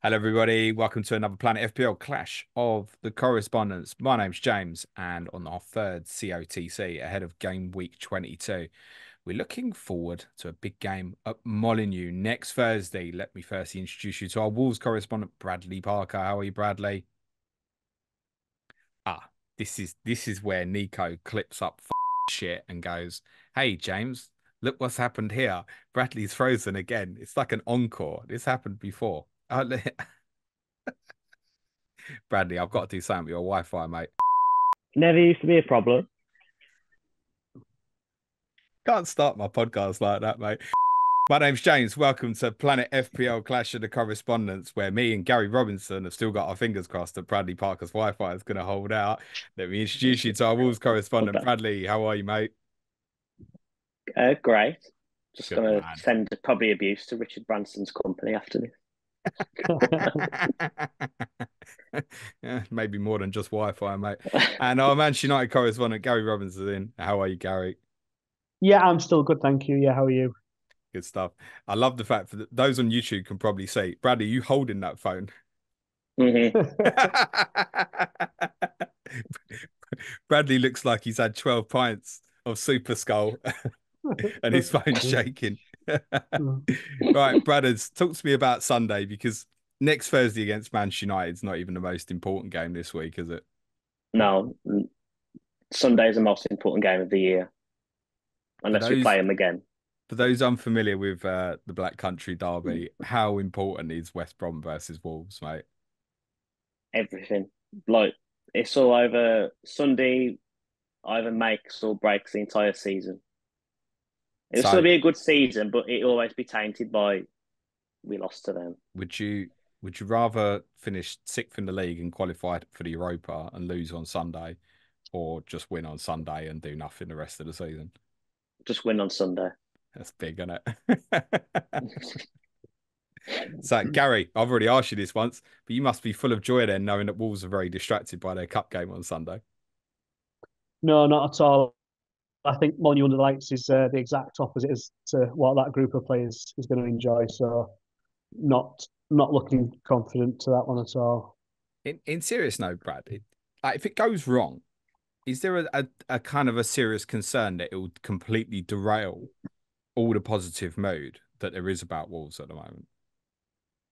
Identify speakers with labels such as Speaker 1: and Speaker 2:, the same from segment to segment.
Speaker 1: Hello, everybody. Welcome to another Planet FPL Clash of the Correspondents. My name's James, and on our third COTC ahead of game week 22, we're looking forward to a big game at Molineux next Thursday. Let me firstly introduce you to our Wolves correspondent, Bradley Parker. How are you, Bradley? Ah, this is where Nico clips up shit and goes, "Hey, James, look what's happened here. Bradley's frozen again. It's like an encore. This happened before." Bradley, I've got to do something with your Wi-Fi, mate.
Speaker 2: Never used to be a problem.
Speaker 1: Can't start my podcast like that, mate. My name's James. Welcome to Planet FPL Clash of the Correspondents, where me and Gary Robinson have still got our fingers crossed that Bradley Parker's Wi-Fi is going to hold out. Let me introduce you to our Wolves correspondent,
Speaker 2: Okay.
Speaker 1: Bradley. How are you, mate?
Speaker 2: Great. Just
Speaker 1: Good
Speaker 2: gonna
Speaker 1: man.
Speaker 2: send probably abuse to Richard Branson's company after this.
Speaker 1: Yeah, maybe more than just Wi-Fi, mate. And our Manchester United correspondent, Gary Robinson. How are you, Gary?
Speaker 3: Yeah, I'm still good, thank you. Yeah, how are you?
Speaker 1: Good stuff. I love the fact that those on YouTube can probably see Bradley, you holding that phone.
Speaker 2: hmm
Speaker 1: Bradley looks like he's had 12 pints of Super Skull and his phone's shaking. Right, brothers, talk to me about Sunday because next Thursday against Manchester United is not even the most important game this week, is it?
Speaker 2: No, Sunday's the most important game of the year,
Speaker 1: For
Speaker 2: unless we
Speaker 1: those
Speaker 2: play them again.
Speaker 1: for those unfamiliar with the Black Country Derby, how important is West Brom versus Wolves, mate?
Speaker 2: Everything. Like it's all over Sunday either makes or breaks the entire season. It'll still
Speaker 1: So
Speaker 2: be a good season, but it'll always be tainted by we lost to them.
Speaker 1: would you would you rather finish sixth in the league and qualify for the Europa and lose on Sunday, or just win on Sunday and do nothing the rest of the season?
Speaker 2: Just win on Sunday.
Speaker 1: That's big, isn't it? So, Gary, I've already asked you this once, but you must be full of joy then, knowing that Wolves are very distracted by their cup game on Sunday.
Speaker 3: No, not at all. I think Molineux under the lights is the exact opposite as to what that group of players is going to enjoy. So, not looking confident to that one at all.
Speaker 1: In serious note, Brad, like if it goes wrong, is there a kind of a serious concern that it will completely derail all the positive mood that there is about Wolves at the moment?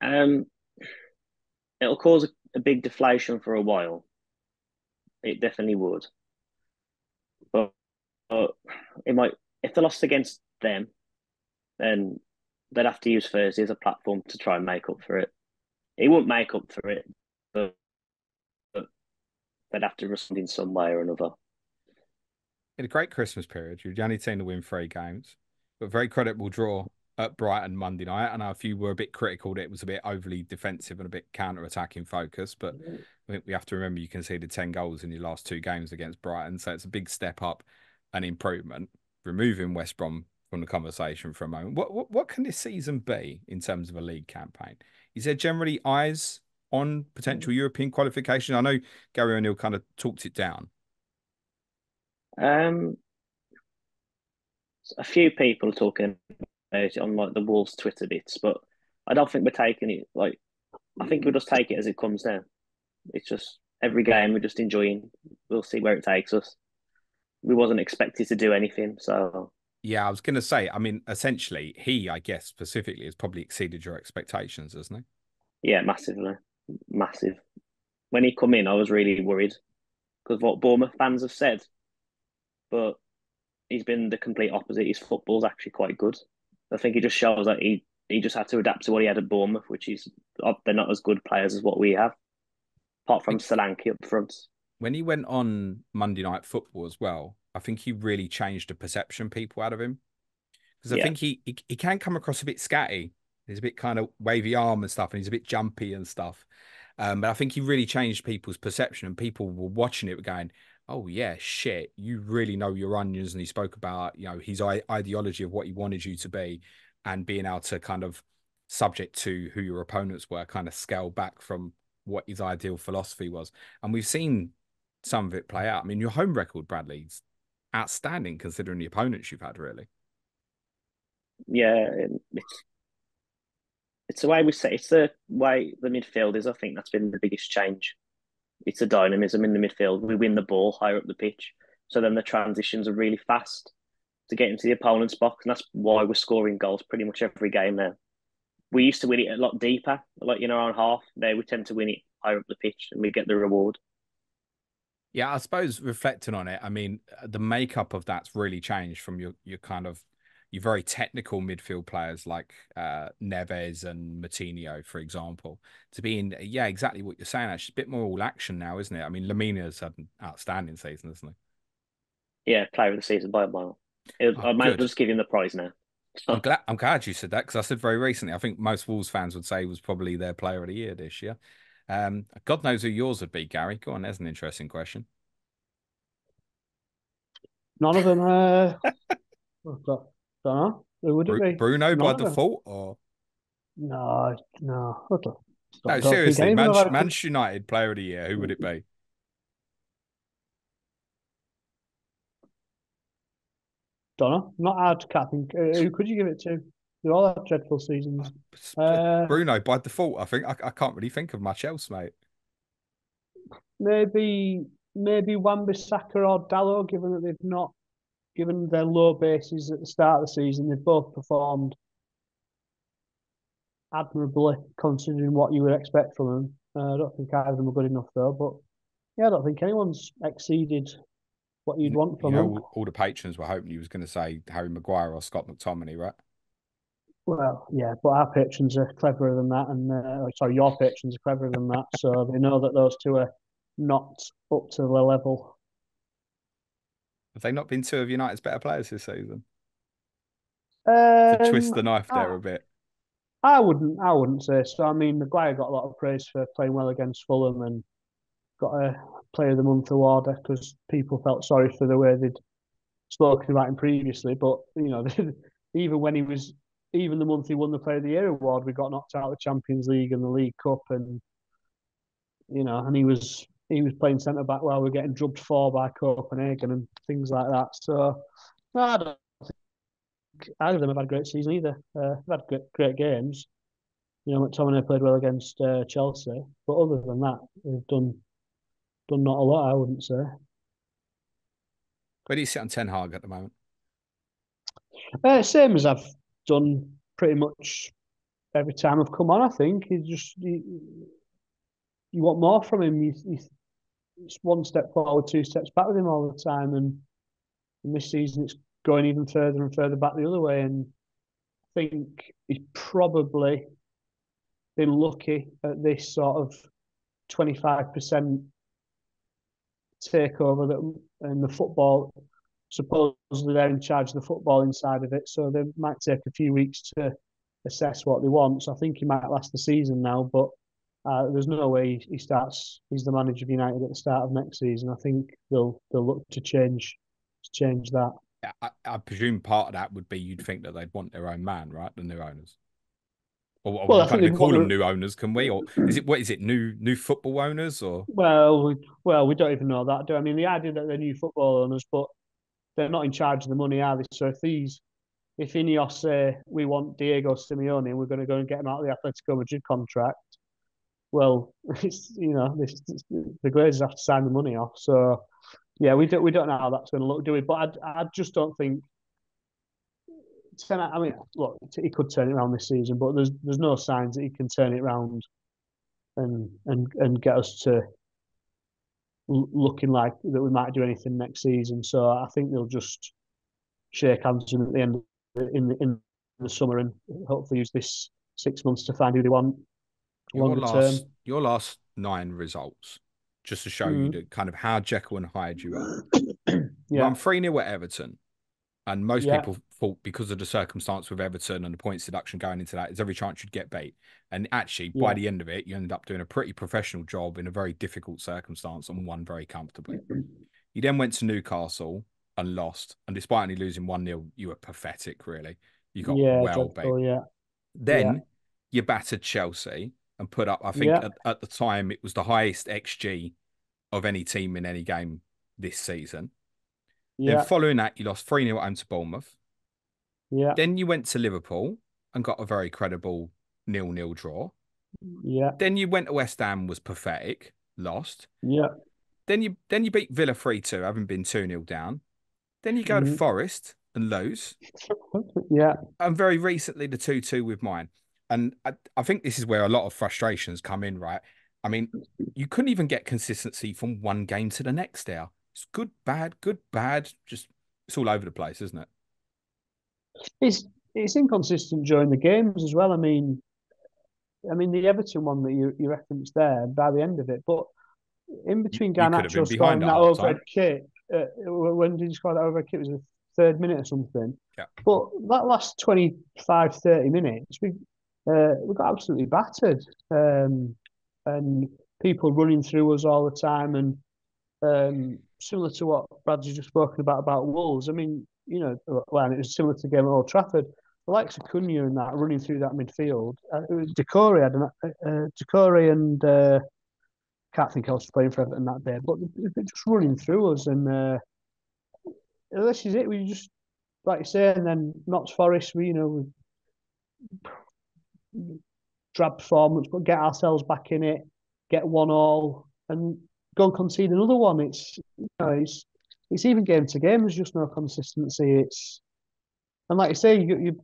Speaker 2: Um, it'll cause a big deflation for a while. It definitely would. But, but it might if they lost against them, then they'd have to use Thursday as a platform to try and make up for it. It won't make up for it, but they'd have to respond in some way or another.
Speaker 1: In a great Christmas period, you're the only team to win three games, but very creditable draw at Brighton Monday night. I know if you were a bit critical that it was a bit overly defensive and a bit counter-attacking focus, but I think we have to remember you conceded 10 goals in your last two games against Brighton, so it's a big step up and improvement. Removing West Brom from the conversation for a moment, what can this season be in terms of a league campaign? Is there generally eyes on potential European qualification? I know Gary O'Neill kind of talked it down.
Speaker 2: Um, a few people are talking about it on like the Wolves Twitter bits, but I don't think we're taking it like I think we'll just take it as it comes now. It's just every game we're just enjoying. We'll see where it takes us. We wasn't expected to do anything, so
Speaker 1: Yeah, I was going to say, I mean, essentially, he, I guess, specifically, has probably exceeded your expectations, hasn't
Speaker 2: yeah, massively, massive. When he come in, I was really worried because what Bournemouth fans have said, but he's been the complete opposite. His football's actually quite good. I think he just shows that he just had to adapt to what he had at Bournemouth, which is they're not as good players as what we have, apart from
Speaker 1: he?
Speaker 2: Solanke up front.
Speaker 1: When he went on Monday Night Football as well, I think he really changed the perception people had of him. Because I
Speaker 2: Yeah,
Speaker 1: think he can come across a bit scatty. He's a bit kind of wavy arm and stuff, and he's a bit jumpy and stuff. But I think he really changed people's perception, and people were watching it going, "Oh yeah, shit, you really know your onions." And he spoke about, his ideology of what he wanted you to be, and being able to kind of subject to who your opponents were, kind of scale back from what his ideal philosophy was. And we've seen some of it play out. I mean, your home record, Bradley's outstanding considering the opponents you've had, really.
Speaker 2: yeah. It's it's the way we say it's the way the midfield is. I think that's been the biggest change. It's the dynamism in the midfield. We win the ball higher up the pitch, so then the transitions are really fast to get into the opponent's box, and that's why we're scoring goals pretty much every game now. We used to win it a lot deeper, like in our own half. Now we tend to win it higher up the pitch, and we get the reward.
Speaker 1: Yeah, I suppose reflecting on it, I mean, the makeup of that's really changed from your kind of your very technical midfield players like Neves and Moutinho, for example, to being, yeah, exactly what you're saying. Actually, a bit more all action now, isn't it? I mean, Lamina's had an outstanding season, hasn't
Speaker 2: Yeah, player of the season by a mile.
Speaker 1: he? Oh,
Speaker 2: I might as well
Speaker 1: good.
Speaker 2: just give him the prize now.
Speaker 1: I'm glad you said that because I said very recently. I think most Wolves fans would say he was probably their player of the year this year. God knows who yours would be, Gary. Go on, there's an interesting question.
Speaker 3: None of them. Don't know. Who would it be?
Speaker 1: Bruno by
Speaker 3: None of them.
Speaker 1: default, or
Speaker 3: No, no.
Speaker 1: no?
Speaker 3: Don't think
Speaker 1: Seriously,
Speaker 3: anyone have had a
Speaker 1: Manchester United player of the year. Who would it be?
Speaker 3: Don't know. Not hard. Can't think. Who could you give it to? They all have dreadful seasons. Uh,
Speaker 1: Bruno by default. I think I can't really think of much else, mate.
Speaker 3: maybe Wan-Bissaka or Dalot, given that they've not given their low bases at the start of the season, they've both performed admirably considering what you would expect from them. I don't think either of them are good enough though, but yeah, I don't think anyone's exceeded what you'd want
Speaker 1: You
Speaker 3: from them.
Speaker 1: know, all the patrons were hoping you was going to say Harry Maguire or Scott McTominay, right?
Speaker 3: Well, yeah, but our patrons are cleverer than that, and sorry, your patrons are cleverer than that, so they know that those two are not up to the level.
Speaker 1: Have they not been two of United's better players this season? To twist
Speaker 3: Um,
Speaker 1: the knife there
Speaker 3: I,
Speaker 1: a bit.
Speaker 3: I wouldn't say so. I mean, Maguire got a lot of praise for playing well against Fulham and got a Player of the Month award because people felt sorry for the way they'd spoken about him previously. But you know, even when he was even the month he won the Player of the Year award, we got knocked out of the Champions League and the League Cup, and you know, and he was playing centre back while we are getting drubbed four by Copenhagen and things like that. So no, I don't think either of them have had a great season either. They've had great games. You know, McTominay played well against Chelsea, but other than that, they've done not a lot. I wouldn't say.
Speaker 1: Where do you sit on Ten Hag at the moment?
Speaker 3: Same as I've done pretty much every time I've come on. I think you want more from him. It's one step forward, two steps back with him all the time, and this season it's going even further and further back the other way. And I think he's probably been lucky at this sort of 25% takeover that in the football. Supposedly they're in charge of the football inside of it, so they might take a few weeks to assess what they want. So I think he might last the season now, but there's no way he starts. He's the manager of United at the start of next season. I think they'll look to change that.
Speaker 1: I presume part of that would be you'd think that they'd want their own man, right? The new owners. Or
Speaker 3: Well,
Speaker 1: we
Speaker 3: I
Speaker 1: can't
Speaker 3: think they
Speaker 1: even call
Speaker 3: want
Speaker 1: them new owners, can we? Or is it what is it? New football owners or
Speaker 3: well, we don't even know that. Do I mean the idea that they're new football owners, but they're not in charge of the money, are they? So if INEOS say we want Diego Simeone, we're going to go and get him out of the Atletico Madrid contract. Well, the Glazers have to sign the money off. So yeah, we don't know how that's going to look, do we? But I just don't think. I mean, look, he could turn it around this season, but there's no signs that he can turn it around and get us to looking like that we might do anything next season. So I think they'll just shake hands at the end in the summer and hopefully use this 6 months to find who they want longer term.
Speaker 1: Your last 9 results, just to show you the kind of how Jekyll and Hyde you are. You
Speaker 3: Yeah,
Speaker 1: won 3-0 at Everton. And most
Speaker 3: yeah,
Speaker 1: people thought because of the circumstance with Everton and the points deduction going into that, there's every chance you'd get beat. And actually, by
Speaker 3: yeah,
Speaker 1: the end of it, you ended up doing a pretty professional job in a very difficult circumstance and won very comfortably. You then went to Newcastle and lost. And despite only losing 1-0, you were pathetic, really. You got
Speaker 3: yeah,
Speaker 1: well beat.
Speaker 3: dreadful, yeah, yeah,
Speaker 1: Then you battered Chelsea and put up, I think
Speaker 3: yeah,
Speaker 1: at the time, it was the highest XG of any team in any game this season. Then
Speaker 3: yeah,
Speaker 1: following that, you lost 3-0 at home to Bournemouth.
Speaker 3: yeah,
Speaker 1: Then you went to Liverpool and got a very credible 0-0 draw.
Speaker 3: Yeah.
Speaker 1: Then you went to West Ham, was pathetic, lost.
Speaker 3: Yeah.
Speaker 1: Then you beat Villa 3-2, having been 2-0 down. Then you go to Forest and lose.
Speaker 3: Yeah.
Speaker 1: And very recently, the 2-2 with mine. And I think this is where a lot of frustrations come in, right? I mean, you couldn't even get consistency from one game to the next there. It's good, bad. Just, it's all over the place, isn't it?
Speaker 3: It's inconsistent during the games as well. I mean, the Everton one that you referenced there by the end of it, but in between
Speaker 1: You could have
Speaker 3: Garnacho
Speaker 1: been behind
Speaker 3: scoring
Speaker 1: at
Speaker 3: that
Speaker 1: half
Speaker 3: overhead
Speaker 1: time.
Speaker 3: kick, when did he score that overhead kick? It was the third minute or something.
Speaker 1: Yeah.
Speaker 3: But that last 25, 30 minutes, we got absolutely battered. And people running through us all the time. And similar to what Brad's just spoken about Wolves, I mean, well, and it was similar to the game at Old Trafford. The likes of Cunha and that running through that midfield. It was Decore and can't think else playing for Everton that day, but they're just running through us, and this is it. We just, like you say, and then Notts Forest, we drab performance, but get ourselves back in it, get 1-1, and go and concede another one. It's even game to game. There's just no consistency. And like you say, you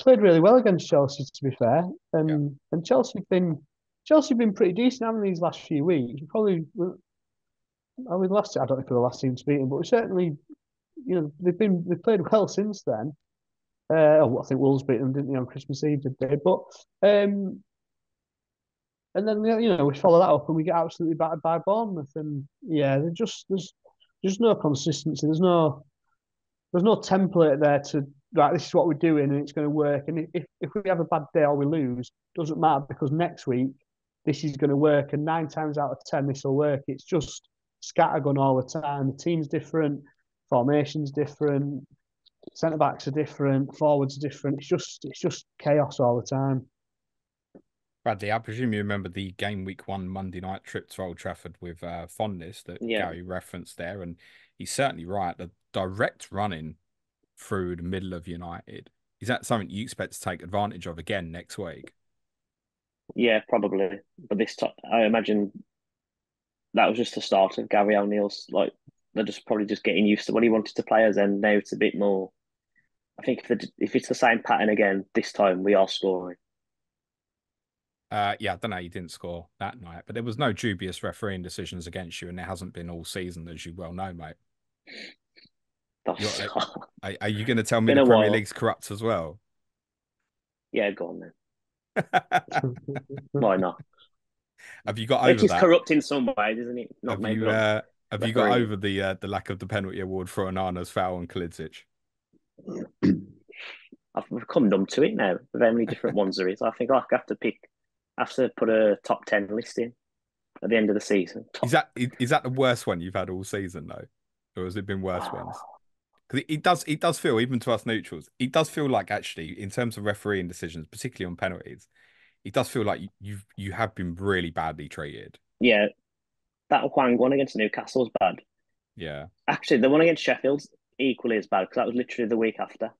Speaker 3: played really well against Chelsea, to be fair, and Chelsea have been pretty decent, haven't they, these last few weeks? Probably, I mean, I don't know if we're the last team to beat them, but we certainly, they've played well since then. I think Wolves beat them, didn't they, on Christmas Eve, did they? But and then we follow that up and we get absolutely battered by Bournemouth, and there's no consistency. There's no template there to, right, this is what we're doing and it's going to work. And if we have a bad day or we lose, doesn't matter, because next week this is going to work, and 9 times out of 10 this will work. It's just scattergun all the time. The team's different, formation's different, centre backs are different, forwards are different. It's just chaos all the time.
Speaker 1: Bradley, I presume you remember the game week 1 Monday night trip to Old Trafford with fondness that Gary referenced there, and he's certainly right. The direct running through the middle of United, is that something you expect to take advantage of again next week?
Speaker 2: Yeah, probably. But this time, I imagine that was just the start of Gary O'Neill's. Like, they're just probably just getting used to what he wanted to play as, and now it's a bit more. I think if it's the same pattern again this time, we are scoring.
Speaker 1: I don't know. You didn't score that night, but there was no dubious refereeing decisions against you, and there hasn't been all season, as you well know, mate. Are you going to tell me the Premier League's corrupt as well?
Speaker 2: Yeah, go on then. Why not?
Speaker 1: Have you got over that?
Speaker 2: It's corrupt in some ways, isn't it?
Speaker 1: Have you got over the lack of the penalty award for Onana's foul on Kalidzic?
Speaker 2: I've become numb to it now. Of how many different ones there is. I think I have to put a top 10 list in at the end of the season.
Speaker 1: Is that the worst one you've had all season though, or has it been worse ones? Because it does feel, even to us neutrals, it does feel like, actually, in terms of refereeing decisions, particularly on penalties, it does feel like you have been really badly treated.
Speaker 2: Yeah, that Hwang one against Newcastle's bad.
Speaker 1: Yeah,
Speaker 2: actually, the one against Sheffield's equally as bad, because that was literally the week after.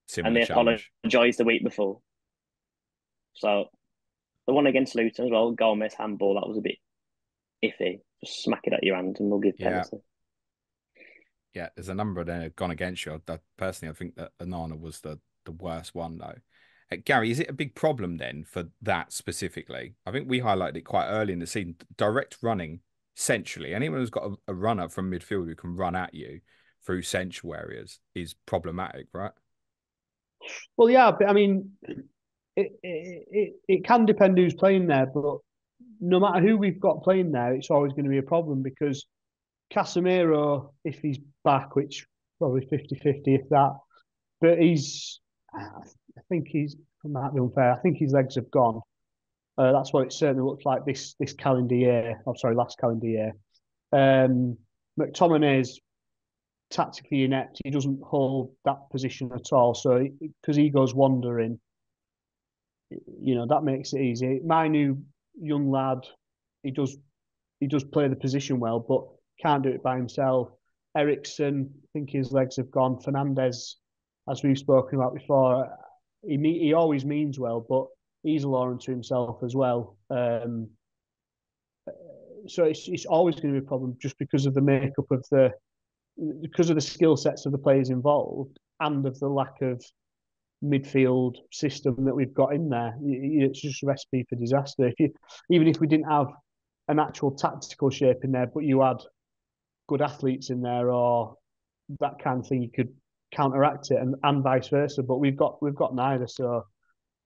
Speaker 1: Similar, and
Speaker 2: they apologised the week before. So the one against Luton as well, Gomez handball, that was a bit iffy. Just smack it at your hand and we'll give penalty.
Speaker 1: Yeah, there's a number that have gone against you. Personally, I think that Onana was the worst one, though. Gary, is it a big problem then for that specifically? I think we highlighted it quite early in the season. Direct running, centrally, anyone who's got a runner from midfield who can run at you through central areas is problematic, right?
Speaker 3: Well, yeah, but I mean, it can depend who's playing there, but no matter who we've got playing there, it's always going to be a problem, because Casemiro, if he's back, which probably 50-50 if that, but I think he's, it might be unfair, I think his legs have gone. That's what it certainly looks like this calendar year. Oh, sorry, last calendar year. McTominay's tactically inept. He doesn't hold that position at all. So because he goes wandering, that makes it easy. My new young lad, he does play the position well, but can't do it by himself. Eriksen, I think his legs have gone. Fernandez, as we've spoken about before, he always means well, but he's a law unto himself as well. So it's always going to be a problem just because of the makeup of because of the skill sets of the players involved and of the lack of midfield system that we've got in there. It's just a recipe for disaster. Even if we didn't have an actual tactical shape in there, but you had good athletes in there or that kind of thing, you could counteract it, and vice versa. But we've got neither, so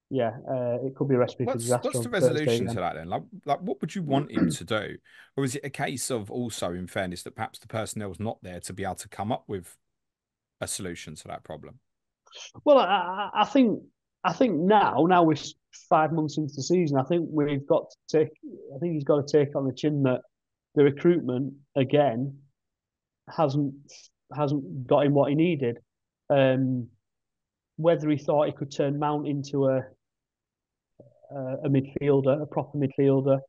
Speaker 3: yeah, it could be a recipe for disaster
Speaker 1: What's the
Speaker 3: on Thursday
Speaker 1: resolution
Speaker 3: again.
Speaker 1: to that then? Like what would you want him to do? Or is it a case of also, in fairness, that perhaps the personnel's not there to be able to come up with a solution to that problem?
Speaker 3: Well, I think now we're 5 months into the season. I think we've got to take. I think he's got to take on the chin that the recruitment again hasn't got him what he needed. Whether he thought he could turn Mount into a midfielder, a proper midfielder,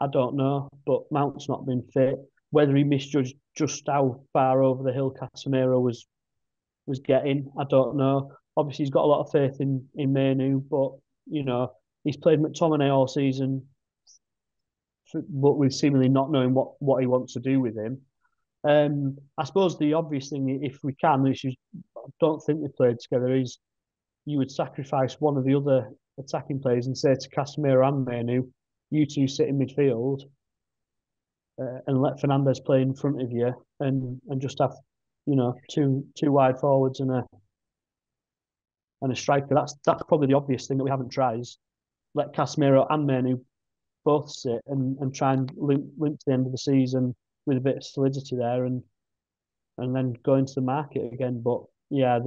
Speaker 3: I don't know. But Mount's not been fit. Whether he misjudged just how far over the hill Casemiro was getting, I don't know. Obviously, he's got a lot of faith in Molineux, but he's played McTominay all season, but with seemingly not knowing what he wants to do with him. I suppose the obvious thing, if we can, which is, I don't think they played together, is you would sacrifice one of the other attacking players and say to Casemiro and Molineux, you two sit in midfield and let Fernandes play in front of you, and just have two wide forwards and a striker. That's probably the obvious thing that we haven't tried. Is let Casemiro and Molineux both sit and try and limp to the end of the season with a bit of solidity there, and then go into the market again. But yeah,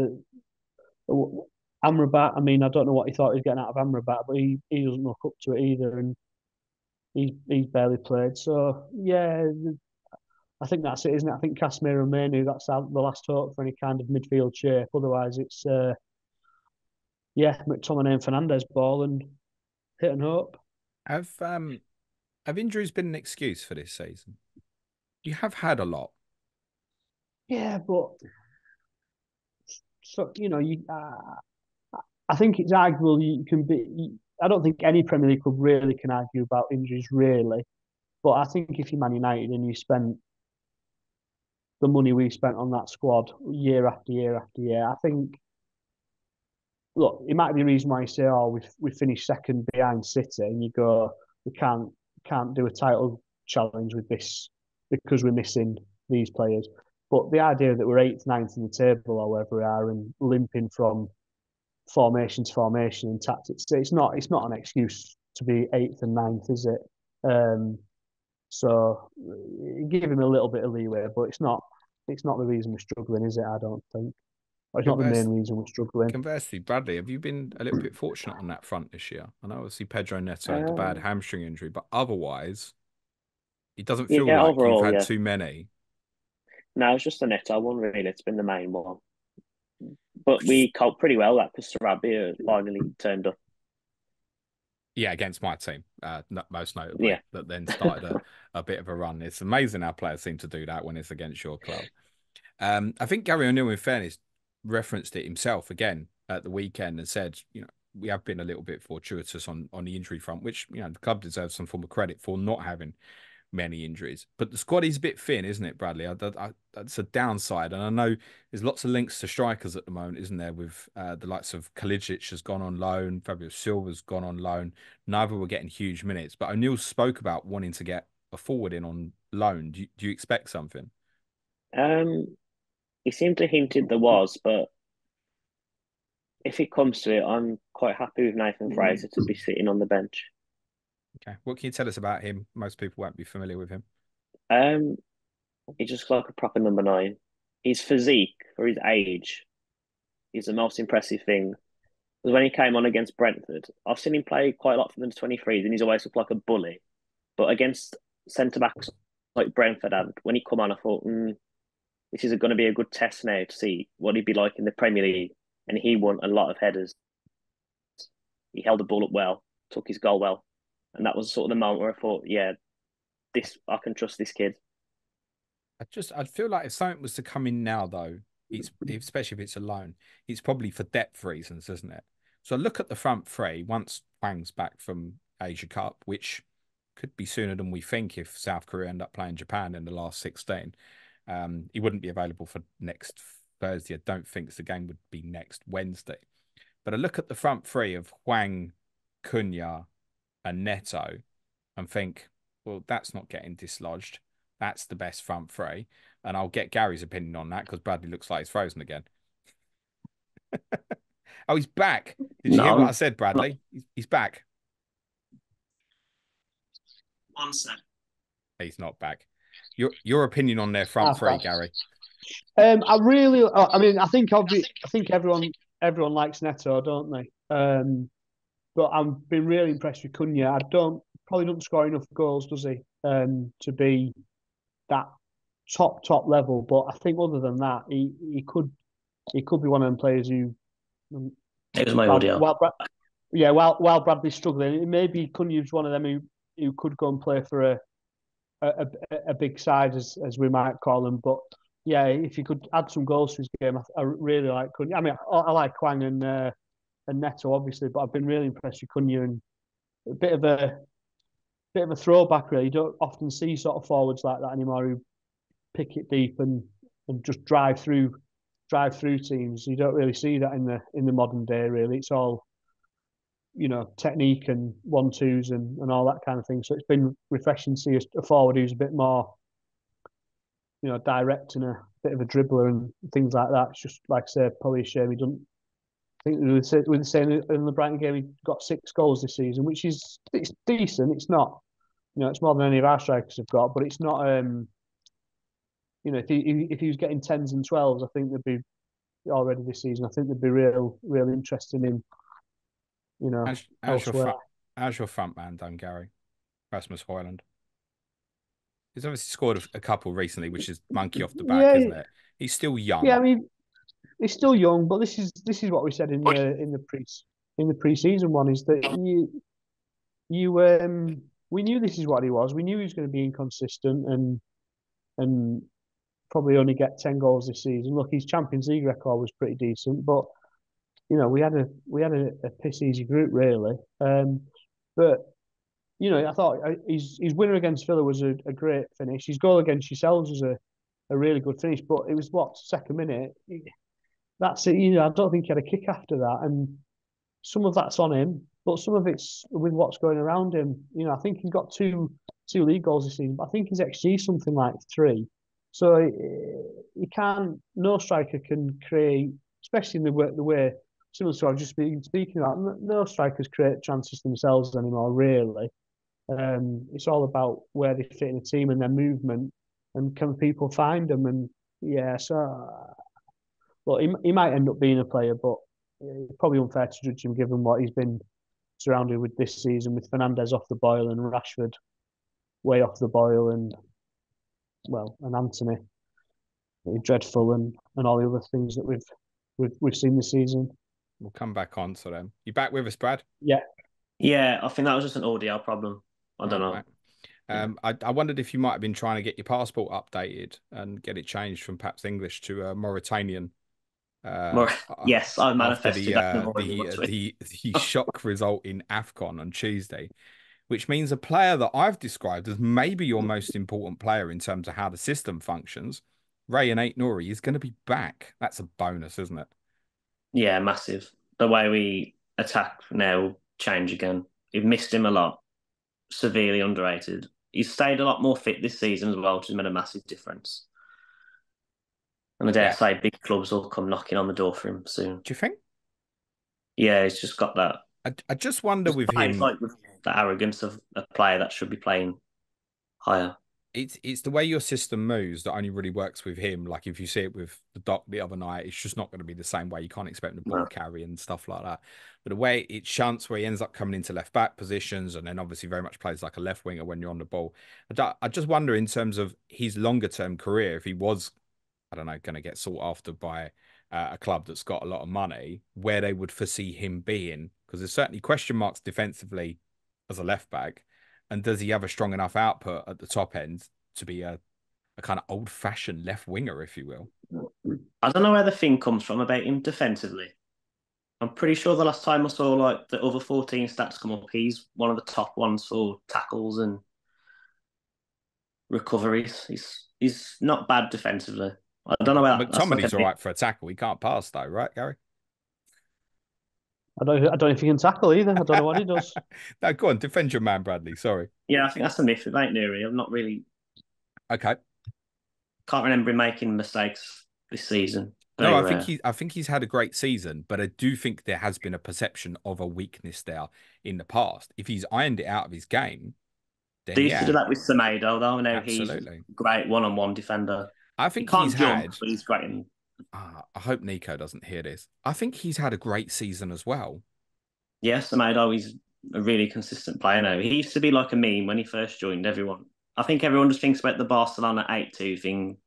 Speaker 3: Amrabat, I mean, I don't know what he thought he was getting out of Amrabat, but he doesn't look up to it either, and he's barely played. So yeah, I think that's it, isn't it? I think Casemiro and Molineux, that's the last hope for any kind of midfield shape. Otherwise, it's McTominay and Fernandes ball and hit and hope.
Speaker 1: Have injuries been an excuse for this season? You have had a lot.
Speaker 3: Yeah, but so I think it's arguable you can be. I don't think any Premier League club really can argue about injuries, really. But I think if you're Man United and you spent the money we spent on that squad year after year after year, I think, look, it might be a reason why you say, "Oh, we finished second behind City," and you go, "We can't do a title challenge with this because we're missing these players." But the idea that we're eighth, ninth in the table, or wherever we are, and limping from formation to formation and tactics, it's not an excuse to be eighth and ninth, is it? So give him a little bit of leeway, but it's not the reason we're struggling, is it? I don't think. Or it's not the main reason we're struggling.
Speaker 1: Conversely, Bradley, have you been a little bit fortunate on that front this year? I know obviously Pedro Neto had the bad hamstring injury, but otherwise, it doesn't feel like
Speaker 2: overall,
Speaker 1: you've had too many.
Speaker 2: No, it's just the Neto one, really. It's been the main one. But we coped pretty well that because Sarabia finally turned up.
Speaker 1: Yeah, against my team, most notably, that then started a bit of a run. It's amazing how players seem to do that when it's against your club. I think Gary O'Neill, in fairness, referenced it himself again at the weekend and said, we have been a little bit fortuitous on the injury front, which, the club deserves some form of credit for not having many injuries. But the squad is a bit thin, isn't it, Bradley? That's a downside. And I know there's lots of links to strikers at the moment, isn't there? With the likes of Kalidžić has gone on loan, Fabio Silva's gone on loan. Neither were getting huge minutes. But O'Neill spoke about wanting to get a forward in on loan. Do you expect something?
Speaker 2: He seemed to hint there was, but if it comes to it, I'm quite happy with Nathan Fraser to be sitting on the bench.
Speaker 1: Okay. What can you tell us about him? Most people won't be familiar with him.
Speaker 2: He's just like a proper number 9. His physique for his age is the most impressive thing. Because when he came on against Brentford, I've seen him play quite a lot for the 23s, and he's always looked like a bully. But against centre backs like Brentford, when he come on, I thought, this is going to be a good test now to see what he'd be like in the Premier League. And he won a lot of headers. He held the ball up well, took his goal well. And that was sort of the moment where I thought, I can trust this kid.
Speaker 1: I'd feel like if something was to come in now, though, especially if it's a loan, it's probably for depth reasons, isn't it? So look at the front three once Hwang's back from Asia Cup, which could be sooner than we think if South Korea end up playing Japan in the last 16. He wouldn't be available for next Thursday. I don't think the game would be next Wednesday. But I look at the front three of Hwang, Cunha, and Neto and think, well, that's not getting dislodged. That's the best front three. And I'll get Gary's opinion on that because Bradley looks like he's frozen again. Oh, he's back. Did you hear what I said, Bradley? He's back.
Speaker 2: One sec.
Speaker 1: He's not back. Your opinion on their front three, Gary?
Speaker 3: I mean, I think everyone likes Neto, don't they? But I've been really impressed with Cunha. Probably doesn't score enough goals, does he? To be that top level. But I think other than that, he could be one of them players who.
Speaker 2: It was my audio.
Speaker 3: While Bradley's struggling, maybe Cunha's one of them who could go and play for a big side, as we might call them. But yeah, if you could add some goals to his game, I really like Cunha. I mean, I like Hwang and Neto, obviously, but I've been really impressed with Cunha, and a bit of a throwback, really. You don't often see sort of forwards like that anymore who pick it deep and just drive through teams. You don't really see that in the modern day, really. It's all, technique and 1-2s and all that kind of thing. So it's been refreshing to see a forward who's a bit more, direct and a bit of a dribbler and things like that. It's just, like I say, probably a shame he doesn't. I think we were saying in the Brighton game he got 6 goals this season, which is it's decent. It's not, it's more than any of our strikers have got, but it's not. If he was getting 10s and 12s, I think there'd be already this season. I think there'd be real interesting in, elsewhere.
Speaker 1: How's your front man done, Gary? Rasmus Hojlund. He's obviously scored a couple recently, which is monkey off the back, isn't it? He's still young.
Speaker 3: Yeah, I mean, he's still young, but this is what we said in the pre-season one, is that we knew this is what he was. We knew he was going to be inconsistent and probably only get 10 goals this season. Look, his Champions League record was pretty decent, but we had a piss easy group, really. But I thought his winner against Villa was a great finish. His goal against yourselves was a really good finish, but it was second minute. That's it. I don't think he had a kick after that, and some of that's on him, but some of it's with what's going around him. I think he's got two league goals this season, but I think his XG is something like 3. So you can't. No striker can create, especially in the way similar to what I've just been speaking about. No strikers create chances themselves anymore, really. It's all about where they fit in a team and their movement, and can people find them? And yeah, so well, he might end up being a player, but it's probably unfair to judge him given what he's been surrounded with this season, with Fernandes off the boil and Rashford way off the boil, and Anthony dreadful, and all the other things that we've seen this season.
Speaker 1: We'll come back on to them. You back with us, Brad?
Speaker 2: Yeah, I think that was just an audio problem. I don't know.
Speaker 1: Right. I wondered if you might have been trying to get your passport updated and get it changed from perhaps English to Mauritanian.
Speaker 2: Yes, I manifested
Speaker 1: the shock result in AFCON on Tuesday, which means a player that I've described as maybe your most important player in terms of how the system functions, Rayan Ait-Nouri, is going to be back. That's a bonus, isn't it?
Speaker 2: Yeah, massive. The way we attack now change again. We've missed him a lot. Severely underrated. He's stayed a lot more fit this season as well, which has made a massive difference. And I dare say big clubs will come knocking on the door for him soon.
Speaker 1: Do you think?
Speaker 2: Yeah, he's just got that.
Speaker 1: I just wonder with him,
Speaker 2: like with the arrogance of a player that should be playing higher.
Speaker 1: It's the way your system moves that only really works with him. Like if you see it with the Doc the other night, it's just not going to be the same way. You can't expect him to ball carry and stuff like that. But the way it shunts, where he ends up coming into left back positions, and then obviously very much plays like a left winger when you're on the ball. I just wonder in terms of his longer term career, if he was, I don't know, going to get sought after by a club that's got a lot of money, where they would foresee him being, because there's certainly question marks defensively as a left back. And does he have a strong enough output at the top end to be a kind of old-fashioned left winger, if you will?
Speaker 2: I don't know where the thing comes from about him defensively. I'm pretty sure the last time I saw like the other 14 stats come up, he's one of the top ones for tackles and recoveries. He's not bad defensively. I don't know about that's like a
Speaker 1: McTominay's all
Speaker 2: bit.
Speaker 1: right for a tackle. He can't pass though, right, Gary?
Speaker 3: I don't know if he can tackle either. I don't know what he does.
Speaker 1: No, go on, defend your man, Bradley. Sorry.
Speaker 2: Yeah, I think that's a myth with Ait-Nouri. I'm not really
Speaker 1: Okay.
Speaker 2: can't remember him making mistakes this season.
Speaker 1: No,
Speaker 2: Very rare.
Speaker 1: I think he's had a great season, but I do think there has been a perception of a weakness there in the past. If he's ironed it out of his game,
Speaker 2: They
Speaker 1: then
Speaker 2: used to do
Speaker 1: yeah,
Speaker 2: that with Semedo, though. I know he's a
Speaker 1: absolutely.
Speaker 2: great one-on-one defender.
Speaker 1: I
Speaker 2: He
Speaker 1: think he's
Speaker 2: can't jump,
Speaker 1: had.
Speaker 2: but he's great.
Speaker 1: I hope Nico doesn't hear this. I think he's had a great season as well.
Speaker 2: Yeah, Semedo, he's a really consistent player now. He used to be like a meme when he first joined. I think everyone just thinks about the Barcelona 8-2 thing,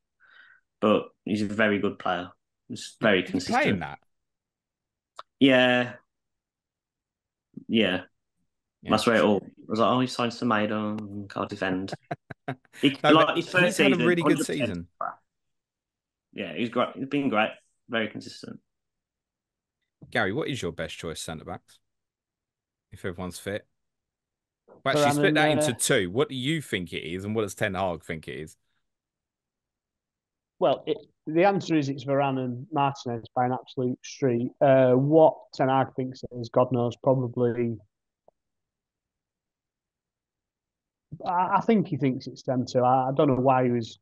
Speaker 2: but he's a very good player. He's very
Speaker 1: Did he play in
Speaker 2: consistent.
Speaker 1: that?
Speaker 2: Yeah, yeah.
Speaker 1: Yeah.
Speaker 2: That's where it all I was like, oh, he signed Semedo and can't defend.
Speaker 1: No,
Speaker 2: Like
Speaker 1: but
Speaker 2: his first
Speaker 1: he's had a
Speaker 2: season,
Speaker 1: really good
Speaker 2: 100%.
Speaker 1: season.
Speaker 2: Yeah, he's great. He's been great. Very consistent.
Speaker 1: Gary, what is your best choice centre backs? If everyone's fit. Well, actually,
Speaker 3: Varane
Speaker 1: split
Speaker 3: and
Speaker 1: that into two. What do you think it is, and what does Ten Hag think it is?
Speaker 3: well, the answer is it's Varane and Martinez by an absolute street. What Ten Hag thinks it is, God knows, probably. I think he thinks it's them two. I don't know why he's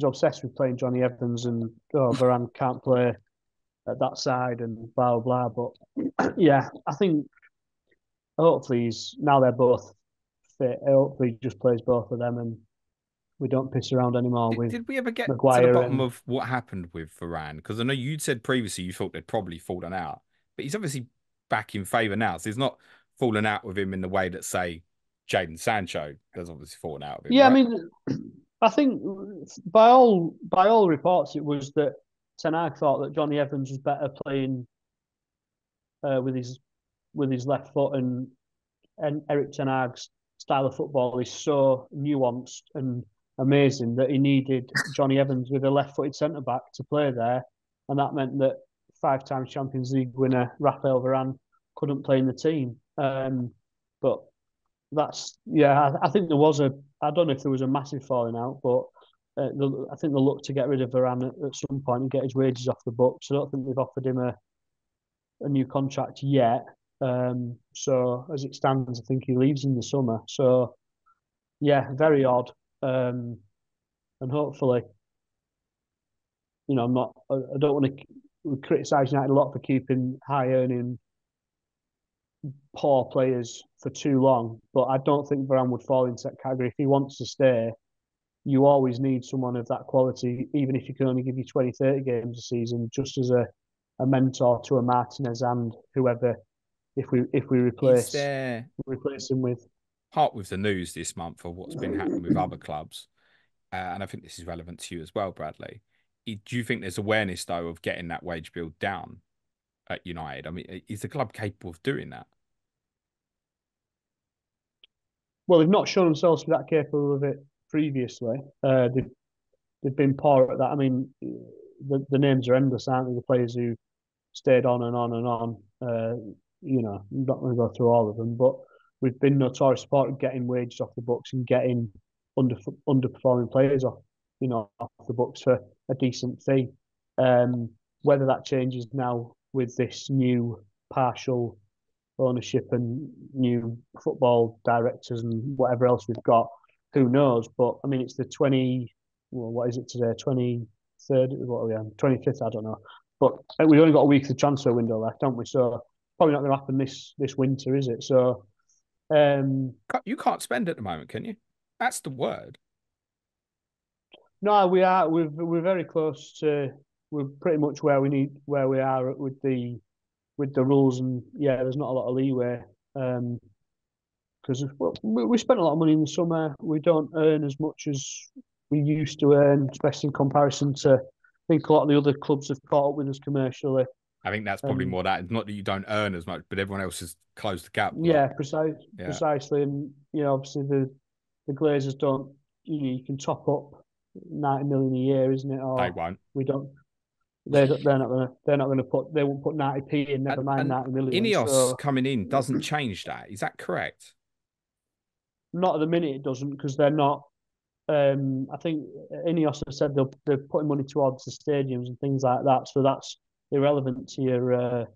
Speaker 3: obsessed with playing Johnny Evans and Varane can't play at that side and blah blah blah. But yeah, I think hopefully now they're both fit. Hopefully he just plays both of them and we don't piss around anymore with
Speaker 1: Did we ever get to the
Speaker 3: Maguire
Speaker 1: bottom
Speaker 3: and
Speaker 1: of what happened with Varane? Because I know you'd said previously you thought they'd probably fallen out, but he's obviously back in favour now. So he's not fallen out with him in the way that, say, Jadon Sancho has obviously fallen out with him,
Speaker 3: yeah, I
Speaker 1: right?
Speaker 3: mean, I think by all reports it was that Ten Hag thought that Johnny Evans was better playing with his left foot and Erik Ten Hag's style of football is so nuanced and amazing that he needed Johnny Evans with a left-footed centre back to play there, and that meant that five-time Champions League winner Raphael Varane couldn't play in the team. But I think there was I don't know if there was a massive falling out, but I think they'll look to get rid of Varane at some point and get his wages off the books. I don't think they've offered him a new contract yet. So as it stands, I think he leaves in the summer. So yeah, very odd. And hopefully, I don't want to criticise United a lot for keeping high earning poor players for too long, but I don't think Varane would fall into that category. If he wants to stay, you always need someone of that quality, even if you can only give you 20, 30 games a season, just as a mentor to a Martinez and whoever if we
Speaker 1: Is
Speaker 3: replace
Speaker 1: there
Speaker 3: him with.
Speaker 1: part with the news this month of what's been happening with other clubs? And I think this is relevant to you as well, Bradley. Do you think there's awareness, though, of getting that wage bill down at United? I mean, is the club capable of doing that?
Speaker 3: Well, they've not shown themselves to be that capable of it previously. They've been poor at that. I mean, the names are endless, aren't they? The players who stayed on and on and on. I'm not going to go through all of them, but we've been notorious for getting wages off the books and getting underperforming players off the books for a decent fee. Whether that changes now with this new partial ownership and new football directors and whatever else we've got, who knows? But I mean, it's the what is it today? 23rd? What are we on? 25th? I don't know. But we've only got a week of the transfer window left, haven't we? So probably not going to happen this winter, is it? So
Speaker 1: you can't spend at the moment, can you? That's the word.
Speaker 3: No, we are. We're very close to. We're pretty much where we are with the rules, and yeah, there's not a lot of leeway because we spent a lot of money in the summer. We don't earn as much as we used to earn, especially in comparison to. I think a lot of the other clubs have caught up with us commercially.
Speaker 1: I think that's probably more that. It's not that you don't earn as much, but everyone else has closed the gap.
Speaker 3: Yeah, precisely. And obviously the Glazers don't. You can top up 90 million a year, isn't it? Or
Speaker 1: they won't.
Speaker 3: We don't. They won't put 90p in, never mind
Speaker 1: And
Speaker 3: 90 million.
Speaker 1: INEOS
Speaker 3: So
Speaker 1: coming in doesn't change that. Is that correct?
Speaker 3: not at the minute it doesn't, because they're not. I think INEOS have said they're putting money towards the stadiums and things like that. So that's irrelevant to your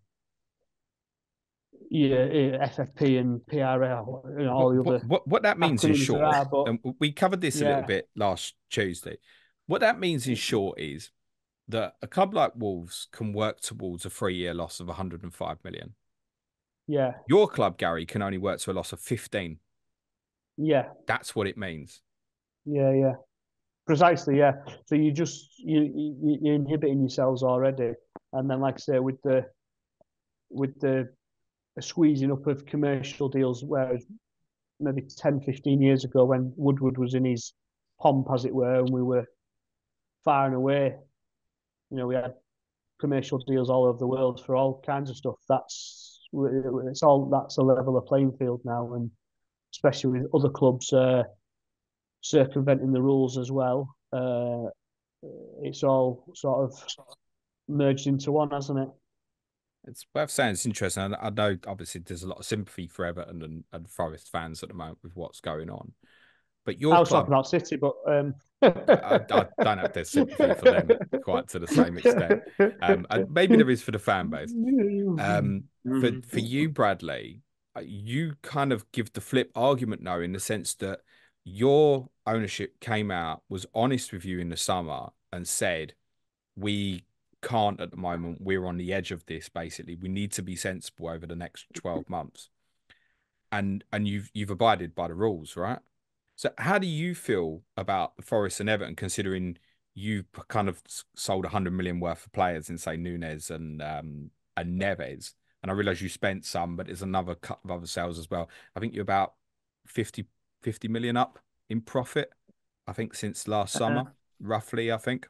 Speaker 3: FFP and PRL, all the other
Speaker 1: What that means in
Speaker 3: acronyms there
Speaker 1: short,
Speaker 3: are. But
Speaker 1: and we covered this a little
Speaker 3: yeah,
Speaker 1: bit last Tuesday. What that means in short is that a club like Wolves can work towards a 3-year loss of 105 million.
Speaker 3: yeah,
Speaker 1: Your club, Gary, can only work to a loss of 15.
Speaker 3: yeah,
Speaker 1: That's what it means.
Speaker 3: yeah. Precisely, yeah. So you're inhibiting yourselves already, and then like I say, with the squeezing up of commercial deals, whereas maybe 10, 15 years ago when Woodward was in his pomp, as it were, and we were far and away, we had commercial deals all over the world for all kinds of stuff. That's a level of playing field now, and especially with other clubs circumventing the rules as well. It's all sort of merged into one, hasn't it?
Speaker 1: It's worth saying it's interesting. I know obviously there's a lot of sympathy for Everton and Forest fans at the moment with what's going on. But
Speaker 3: I
Speaker 1: your
Speaker 3: was talking
Speaker 1: club,
Speaker 3: about City, but
Speaker 1: I don't have their sympathy for them quite to the same extent. And maybe there is for the fan base. For you, Bradley, you kind of give the flip argument now in the sense that your ownership came out, was honest with you in the summer and said, we can't at the moment. We're on the edge of this, basically. We need to be sensible over the next 12 months. And you've abided by the rules, right? So how do you feel about the Forest and Everton, considering you've kind of sold 100 million worth of players in, say, Nunes and Neves? And I realise you spent some, but there's another couple of other sales as well. I think you're about 50 million up in profit, I think, since last summer, roughly, I think.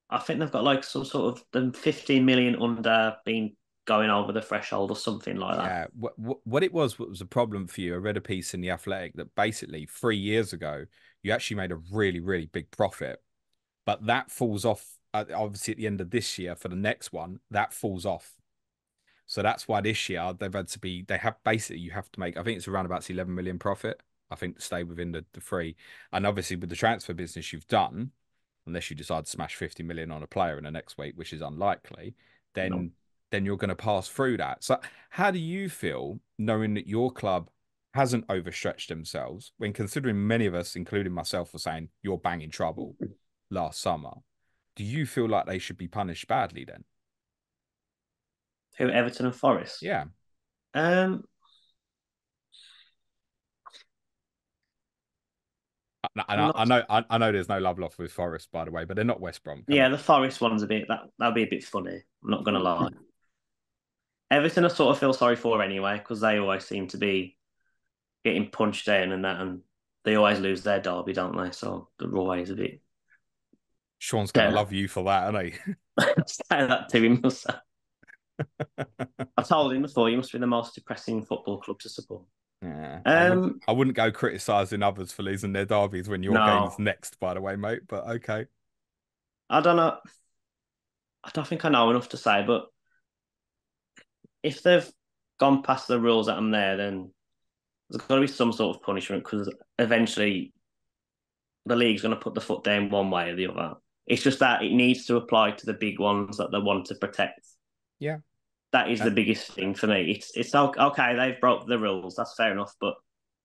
Speaker 2: I think they've got like some sort of them 15 million under being going over the threshold or something like that.
Speaker 1: Yeah, what it was, what was a problem for you? I read a piece in the Athletic that basically 3 years ago you actually made a really, really big profit, but that falls off. Obviously, at the end of this year for the next one, that falls off. So that's why this year they've had to be. They have basically you have to make. I think it's around about 11 million profit. I think to stay within the free, and obviously with the transfer business you've done, unless you decide to smash 50 million on a player in the next week, which is unlikely, then
Speaker 2: No.
Speaker 1: then you're going to pass through that. So how do you feel knowing that your club hasn't overstretched themselves when considering many of us, including myself, were saying you're banging trouble last summer? Do you feel like they should be punished badly then?
Speaker 2: Who, Everton and Forest?
Speaker 1: Yeah.
Speaker 2: Um,
Speaker 1: And
Speaker 2: not,
Speaker 1: I know there's no love lost with Forest, by the way, but they're not West Brom. Come
Speaker 2: yeah,
Speaker 1: on.
Speaker 2: the Forest one's a bit that'll be a bit funny. I'm not gonna lie. Everton I sort of feel sorry for anyway because they always seem to be getting punched down and that, and they always lose their derby, don't they? So they're always a bit.
Speaker 1: Sean's gonna love you for that, isn't he?
Speaker 2: Say that to him. I told him before, you must be the most depressing football club to support.
Speaker 1: Yeah,
Speaker 2: Um,
Speaker 1: I wouldn't go criticising others for losing their derbies when your game's
Speaker 2: no,
Speaker 1: next, by the way, mate. But okay.
Speaker 2: I don't know. I don't think I know enough to say, but if they've gone past the rules that I'm there, then there's got to be some sort of punishment because eventually the league's going to put the foot down one way or the other. It's just that it needs to apply to the big ones that they want to protect.
Speaker 1: Yeah.
Speaker 2: That is the biggest thing for me. It's okay. They've broke the rules. That's fair enough. But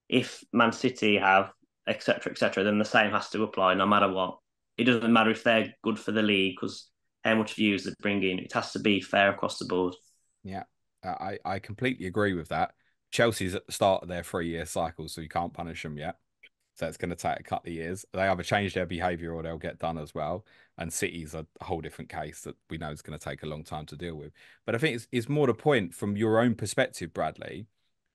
Speaker 2: if Man City have etc., then the same has to apply no matter what. It doesn't matter if they're good for the league because how much views they bring in. It has to be fair across the board.
Speaker 1: Yeah. I completely agree with that. Chelsea's at the start of their 3-year cycle, so you can't punish them yet. So it's going to take a couple of years. They either change their behaviour or they'll get done as well. And City's a whole different case that we know is going to take a long time to deal with. But I think it's more the point from your own perspective, Bradley,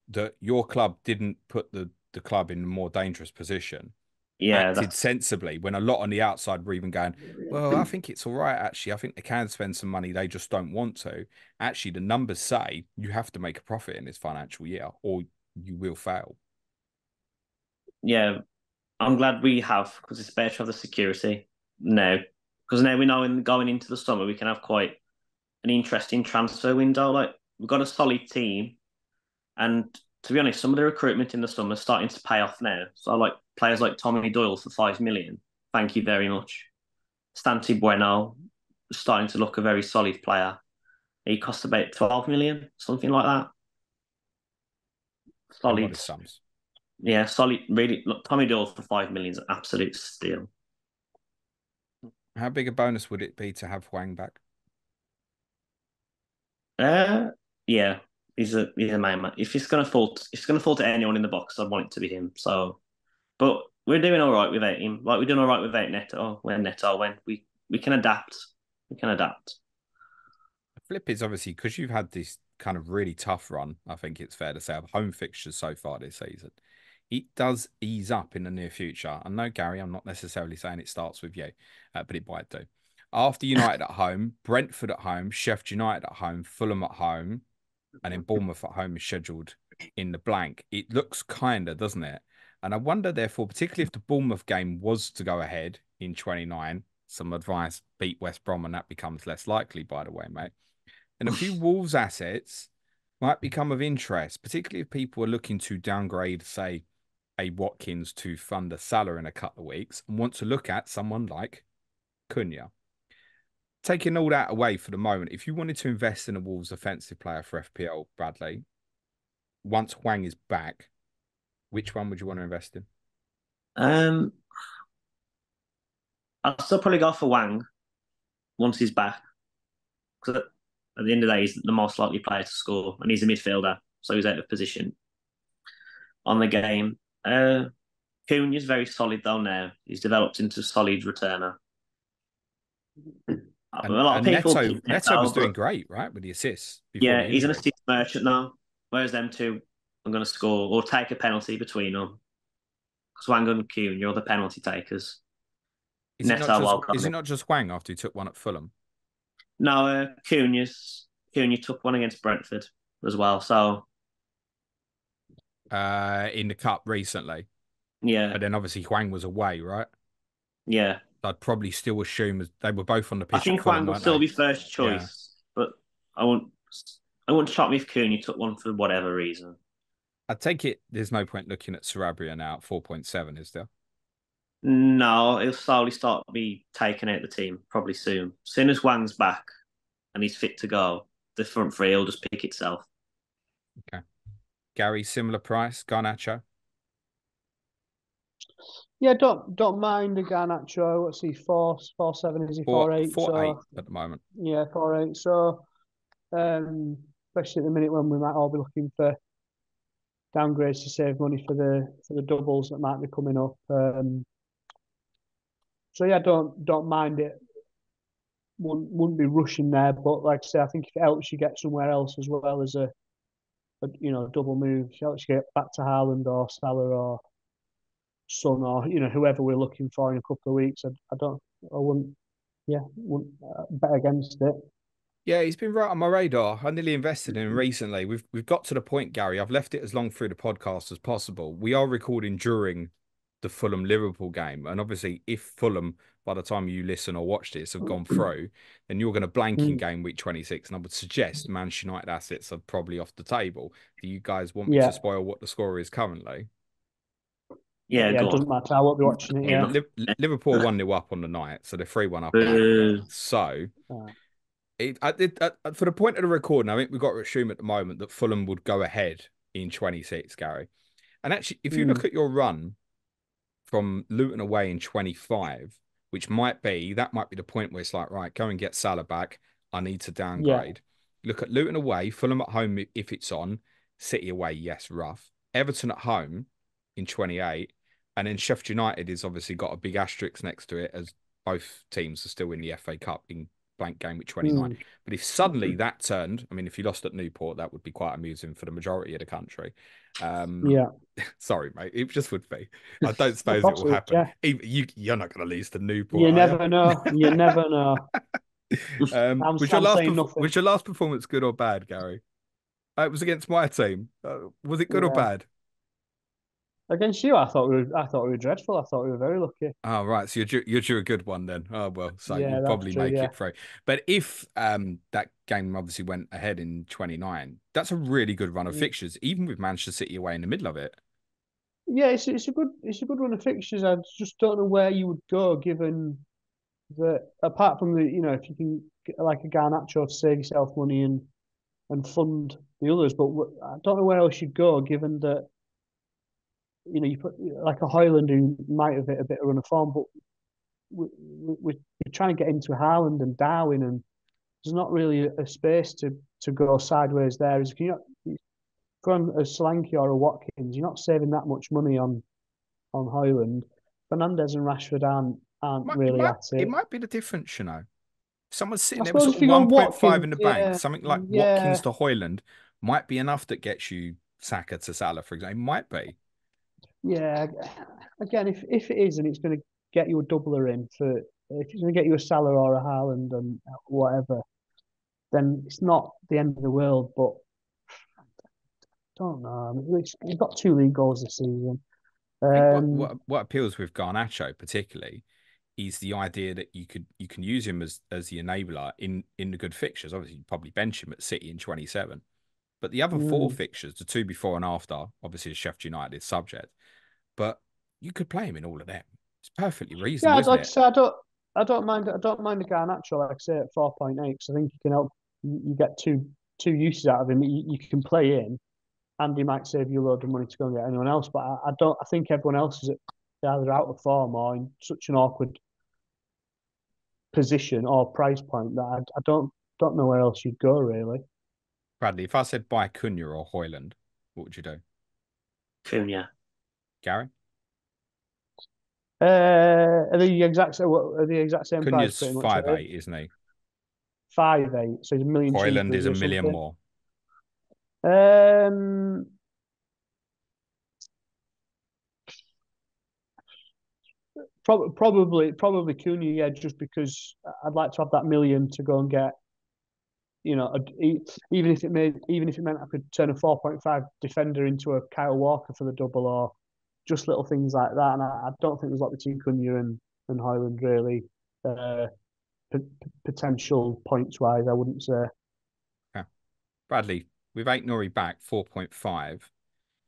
Speaker 1: that your club didn't put the club in a more dangerous position,
Speaker 2: Yeah,
Speaker 1: acted
Speaker 2: that's
Speaker 1: sensibly when a lot on the outside were even going, well, I think it's all right, actually. I think they can spend some money. They just don't want to. Actually, the numbers say you have to make a profit in this financial year or you will fail.
Speaker 2: yeah. I'm glad we have because it's better to have the security now because now we know going into the summer we can have quite an interesting transfer window. Like we've got a solid team, and to be honest, some of the recruitment in the summer is starting to pay off now. So like players like Tommy Doyle for 5 million. Thank you very much. Stanty Bueno starting to look a very solid player. He cost about 12 million, something like that. Solid.
Speaker 1: Modest sums.
Speaker 2: Yeah, solid. Really, look, Tommy Doyle for 5 million is an absolute steal.
Speaker 1: How big a bonus would it be to have Hwang back?
Speaker 2: Yeah, he's a main man. If it's gonna fall to anyone in the box, I want it to be him. So, but we're doing all right without him. Like we're doing all right without Neto. When Neto went, we can adapt. We can adapt.
Speaker 1: The flip is obviously because you've had this kind of really tough run. I think it's fair to say of home fixtures so far this season. It does ease up in the near future. I know, Gary, I'm not necessarily saying it starts with you, but it might do. After United at home, Brentford at home, Sheffield United at home, Fulham at home, and then Bournemouth at home is scheduled in the blank. It looks kinder, doesn't it? And I wonder, therefore, particularly if the Bournemouth game was to go ahead in 29, some advice, beat West Brom, and that becomes less likely, by the way, mate. And a few Wolves assets might become of interest, particularly if people are looking to downgrade, say, a Watkins to fund a Salah in a couple of weeks and want to look at someone like Cunha. Taking all that away for the moment, if you wanted to invest in a Wolves offensive player for FPL, Bradley, once Hwang is back, which one would you want to invest in?
Speaker 2: I'll still probably go for Wang once he's back. Because at the end of the day, he's the most likely player to score, and he's a midfielder, so he's out of position on the game. Cunha's very solid though now. He's developed into a solid returner.
Speaker 1: And,
Speaker 2: a lot of people
Speaker 1: Neto was doing great, right, with the assists.
Speaker 2: Yeah, he's an assist merchant now. Whereas them two are going to score or take a penalty between them. Swang and Cunha, you're the penalty takers.
Speaker 1: Is it not just Hwang after he took one at Fulham?
Speaker 2: No, Cunha took one against Brentford as well. So
Speaker 1: in the cup recently.
Speaker 2: Yeah.
Speaker 1: But then obviously Hwang was away, right?
Speaker 2: Yeah.
Speaker 1: I'd probably still assume they were both on the pitch.
Speaker 2: I think Hwang will still be first choice, but I wouldn't shock me if Cunha took one for whatever reason.
Speaker 1: I take it there's no point looking at Sarabia now at 4.7, is there?
Speaker 2: No, he'll slowly start to be taken out of the team, probably soon. As soon as Hwang's back and he's fit to go, the front three will just pick itself.
Speaker 1: Okay. Gary, similar price, Garnacho?
Speaker 3: Yeah, don't mind the Garnacho. What's he, 4.7? Is he 4.8?
Speaker 1: 4.8 at the moment.
Speaker 3: Yeah, 4.8. So, especially at the minute when we might all be looking for downgrades to save money for the doubles that might be coming up. So yeah, don't mind it. Wouldn't be rushing there, but like I say, I think if it helps you get somewhere else as well as a double move, it helps you get back to Haaland or Salah or Son or whoever we're looking for in a couple of weeks. I wouldn't bet against it.
Speaker 1: Yeah, he's been right on my radar. I nearly invested in him recently. We've got to the point, Gary. I've left it as long through the podcast as possible. We are recording during the Fulham Liverpool game, and obviously, if Fulham, by the time you listen or watch this, have gone through, then you're going to blank in game week 26. And I would suggest Manchester United assets are probably off the table. Do you guys want me to spoil what the score is currently?
Speaker 2: Yeah,
Speaker 3: it doesn't matter. I won't be watching it.
Speaker 1: Yeah. Liverpool 1-0 up on the night, so they're 3-1 up. So. For the point of the recording, I think we've got to assume at the moment that Fulham would go ahead in 26, Gary. And actually, if you look at your run from Luton away in 25, which might be the point where it's like, right, go and get Salah back. I need to downgrade. Yeah. Look at Luton away, Fulham at home if it's on, City away, yes, rough. Everton at home in 28, and then Sheffield United has obviously got a big asterisk next to it as both teams are still in the FA Cup in blank game with 29. But if suddenly that turned, I mean, if you lost at Newport, that would be quite amusing for the majority of the country. Sorry, mate. It just would be. I don't suppose it will happen. Yeah. You're not going to lose to Newport.
Speaker 3: You never know. You never know.
Speaker 1: Was your last performance good or bad, Gary? It was against my team. Was it good or bad?
Speaker 3: Against you, I thought we were dreadful. I thought we were very lucky.
Speaker 1: Oh, right. So you're a good one then. Oh, well, so
Speaker 3: Yeah,
Speaker 1: you'd
Speaker 3: that's
Speaker 1: probably
Speaker 3: true.
Speaker 1: make
Speaker 3: Yeah,
Speaker 1: it through. But if that game obviously went ahead in 29, that's a really good run of fixtures, even with Manchester City away in the middle of it.
Speaker 3: yeah. It's a good run of fixtures. I just don't know where you would go, given that apart from if you can get like a Garnacho to save yourself money and fund the others, but I don't know where else you'd go, given that you put like a Hojlund who might have hit a bit of run of form, but we're trying to get into Haaland and Darwin, and there's not really a space to go sideways there. Is you not go on a Solanke or a Watkins, you're not saving that much money on Hojlund. Fernandez and Rashford aren't
Speaker 1: It
Speaker 3: really
Speaker 1: might
Speaker 3: at
Speaker 1: it
Speaker 3: it.
Speaker 1: might be the difference, you know. Someone's sitting
Speaker 3: I
Speaker 1: there with
Speaker 3: suppose
Speaker 1: sort
Speaker 3: if
Speaker 1: of
Speaker 3: you go
Speaker 1: 1.5 in
Speaker 3: Watkins,
Speaker 1: the bank,
Speaker 3: yeah,
Speaker 1: something like Watkins
Speaker 3: yeah,
Speaker 1: to Hoyland might be enough that gets you Saka to Salah, for example. It might be.
Speaker 3: yeah. Again, if it is and it's going to get you a doubler in for if it's going to get you a Salah or a Haaland and whatever, then it's not the end of the world. But I don't know. I mean, he's got 2 league goals this season.
Speaker 1: I think what
Speaker 3: Um,
Speaker 1: what what appeals with Garnacho particularly is the idea that you can use him as the enabler in the good fixtures. Obviously, you probably bench him at City in 27. But the other four
Speaker 3: mm,
Speaker 1: fixtures, the two before and after, obviously Sheffield United subject, but you could play him in all of them. It's perfectly
Speaker 3: yeah,
Speaker 1: reasonable,
Speaker 3: I'd
Speaker 1: isn't
Speaker 3: like to
Speaker 1: it?
Speaker 3: say I don't mind the Garnacho, like I say, at 4.8, because I think you can help you get two uses out of him. You can play in, and he might save you a load of money to go and get anyone else. But I don't. I think everyone else is either out of form or in such an awkward position or price point that I don't know where else you'd go really.
Speaker 1: Bradley, if I said buy Cunha or Hoyland, what would you do?
Speaker 2: Cunha.
Speaker 1: Gary?
Speaker 3: Are the exact same price
Speaker 1: Cunha's
Speaker 3: pretty much? Are
Speaker 1: five
Speaker 3: they?
Speaker 1: eight, isn't he?
Speaker 3: 5.8, so he's a million
Speaker 1: Hoyland
Speaker 3: cheaper, is
Speaker 1: is a
Speaker 3: he, or
Speaker 1: million
Speaker 3: something?
Speaker 1: more.
Speaker 3: Um, probably Cunha, yeah, just because I'd like to have that million to go and get, even if it meant I could turn a 4.5 defender into a Kyle Walker for the double, or just little things like that. And I don't think there's a lot between Cunha and Hojlund really. Uh, Potential points wise, I wouldn't say.
Speaker 1: Yeah. Bradley, with Ait-Nouri back, 4.5.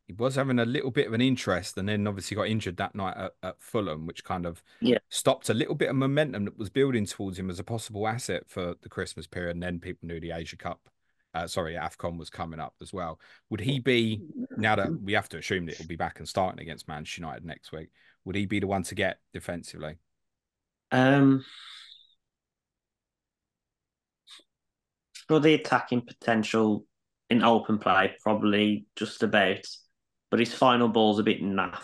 Speaker 1: He was having a little bit of an interest and then obviously got injured that night at Fulham, which kind of
Speaker 2: Yeah.
Speaker 1: stopped a little bit of momentum that was building towards him as a possible asset for the Christmas period. And then people knew the Asia Cup, AFCON was coming up as well. Would he be, now that we have to assume that he'll be back and starting against Manchester United next week, would he be the one to get defensively?
Speaker 2: Um, for the attacking potential in open play, probably just about. But his final ball's a bit naff.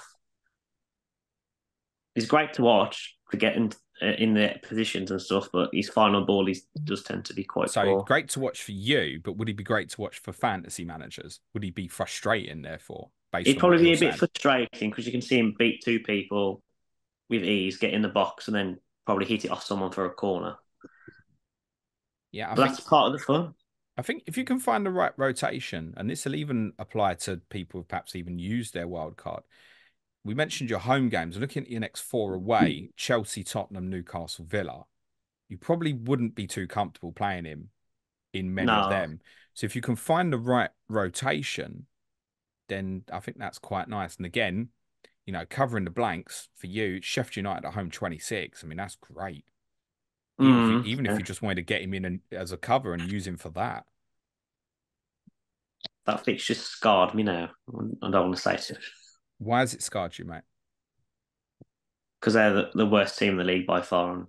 Speaker 2: He's great to watch for getting in the positions and stuff, but his final ball does tend to be quite
Speaker 1: So
Speaker 2: poor.
Speaker 1: great to watch for you, but would he be great to watch for fantasy managers? Would he be frustrating, therefore, based
Speaker 2: It'd
Speaker 1: on what
Speaker 2: probably be
Speaker 1: you're
Speaker 2: a bit
Speaker 1: saying?
Speaker 2: frustrating because you can see him beat 2 people with ease, get in the box, and then probably hit it off someone for a corner.
Speaker 1: Yeah,
Speaker 2: But that's part of the fun.
Speaker 1: I think if you can find the right rotation, and this will even apply to people who perhaps even use their wild card. We mentioned your home games. Looking at your next four away, Chelsea, Tottenham, Newcastle, Villa, you probably wouldn't be too comfortable playing him in many of
Speaker 2: No.
Speaker 1: them. So if you can find the right rotation, then I think that's quite nice. And again, covering the blanks for you, Sheffield United at home 26. I mean, that's great. Even if
Speaker 2: Yeah.
Speaker 1: you just wanted to get him in as a cover and use him for that.
Speaker 2: That fixture scarred me now. I don't want to say it
Speaker 1: Why has it scarred you, mate?
Speaker 2: because they're the worst team in the league by far. And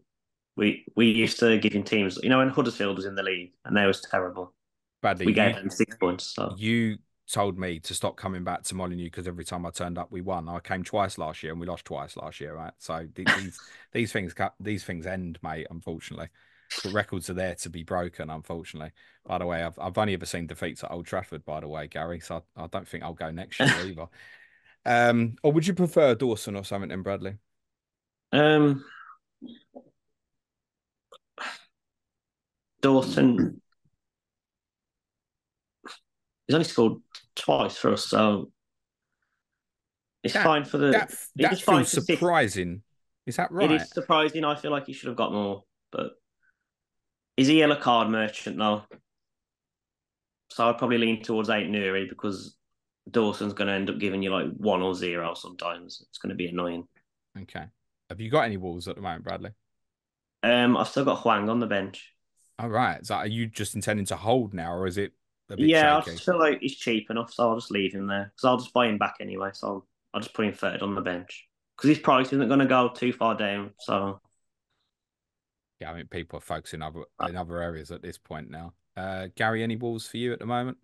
Speaker 2: we used to give in teams, when Huddersfield was in the league and they was terrible.
Speaker 1: Badly,
Speaker 2: We gave them 6 points. So
Speaker 1: you told me to stop coming back to Molineux because every time I turned up, we won. I came twice last year and we lost twice last year, right? So these things end, mate. Unfortunately, the records are there to be broken. Unfortunately, by the way, I've only ever seen defeats at Old Trafford. By the way, Gary, so I don't think I'll go next year either. Or would you prefer Dawson or something then, Bradley?
Speaker 2: um, Dawson, he's only scored twice for us, so It's
Speaker 1: That
Speaker 2: fine for the.
Speaker 1: that
Speaker 2: It's
Speaker 1: that
Speaker 2: just fine
Speaker 1: feels
Speaker 2: for City.
Speaker 1: surprising. Is that
Speaker 2: It
Speaker 1: right?
Speaker 2: is surprising. I feel like he should have got more, but is he a yellow card merchant now? So I'd probably lean towards Ait-Nouri because Dawson's going to end up giving you like 1 or 0 sometimes. It's going to be annoying.
Speaker 1: Okay. Have you got any Wolves at the moment, Bradley?
Speaker 2: I've still got Hwang on the bench.
Speaker 1: All right. So are you just intending to hold now, or is it a bit
Speaker 2: Yeah, I
Speaker 1: shaky?
Speaker 2: just feel like he's cheap enough, so I'll just leave him there because I'll just buy him back anyway. So I'll just put him third on the bench because his price isn't going to go too far down. So
Speaker 1: Yeah, I mean, people are focusing in other areas at this point now. Gary, any Wolves for you at the moment?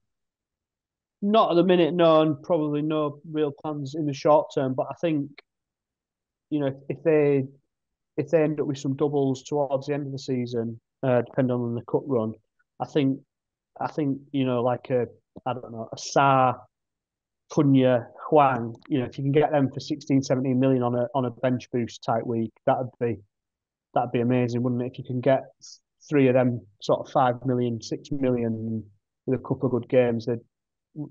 Speaker 3: Not at the minute, no, and probably no real plans in the short term. But I think, if they end up with some doubles towards the end of the season, depending on the cut run, I think like I don't know, a Sa, Cunha, Hwang, if you can get them for 16, 17 million on a bench boost type week, that'd be amazing, wouldn't it? If you can get three of them sort of 5 million, 6 million with a couple of good games,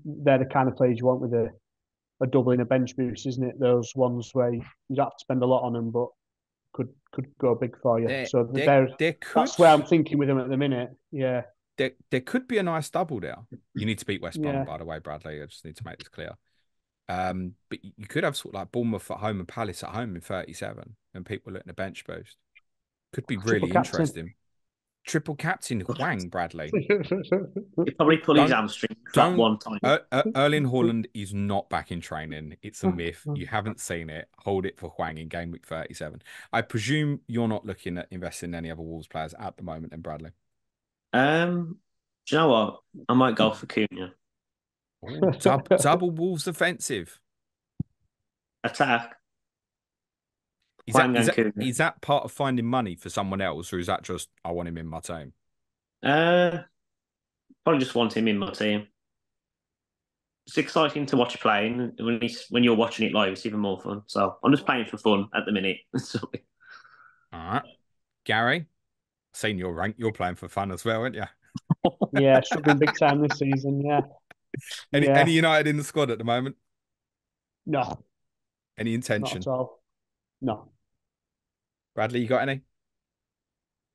Speaker 3: they're the kind of players you want with a double in a bench boost, isn't it? Those ones where you have to spend a lot on them, but could go big for you. So that's where I'm thinking with them at the minute. Yeah.
Speaker 1: There could be a nice double there. You need to beat West Brom,
Speaker 3: Yeah.
Speaker 1: by the way, Bradley. I just need to make this clear. But you could have sort of like Bournemouth at home and Palace at home in 37, and people looking at bench boost. Could be really interesting. Triple captain Hwang, Bradley.
Speaker 2: He probably pull his hamstring that one time.
Speaker 1: Erling Haaland is not back in training. It's a myth. You haven't seen it. Hold it for Hwang in game week 37. I presume you're not looking at investing in any other Wolves players at the moment, then, Bradley.
Speaker 2: Do you know what? I might go for Cunha.
Speaker 1: Ooh, double Wolves offensive.
Speaker 2: Attack.
Speaker 1: Is that part of finding money for someone else, or is that just I want him in my team?
Speaker 2: Probably just want him in my team. It's exciting to watch playing. When you're watching it live, it's even more fun. So I'm just playing for fun at the minute.
Speaker 1: All right, Gary, seen your rank. You're playing for fun as well, aren't you?
Speaker 3: Yeah, struggling big time this season. Yeah.
Speaker 1: Any United in the squad at the moment?
Speaker 3: No.
Speaker 1: Any intention?
Speaker 3: Not at all. No.
Speaker 1: Bradley, you got any?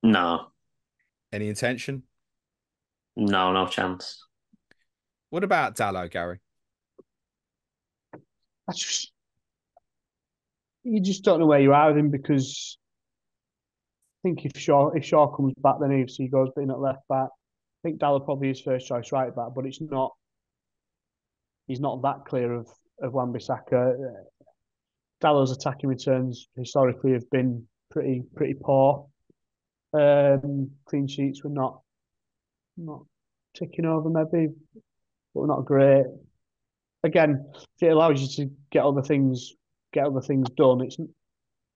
Speaker 2: No.
Speaker 1: Any intention?
Speaker 2: No, no chance.
Speaker 1: What about Dallo, Gary?
Speaker 3: You just don't know where you are with him because I think if Shaw comes back, then AFC goes in at left back. I think Dallo probably is first choice right back, but he's not that clear of Wan-Bissaka. Dallo's attacking returns historically have been pretty poor. Clean sheets were not ticking over maybe, but not great. Again, if it allows you to get other things done, it's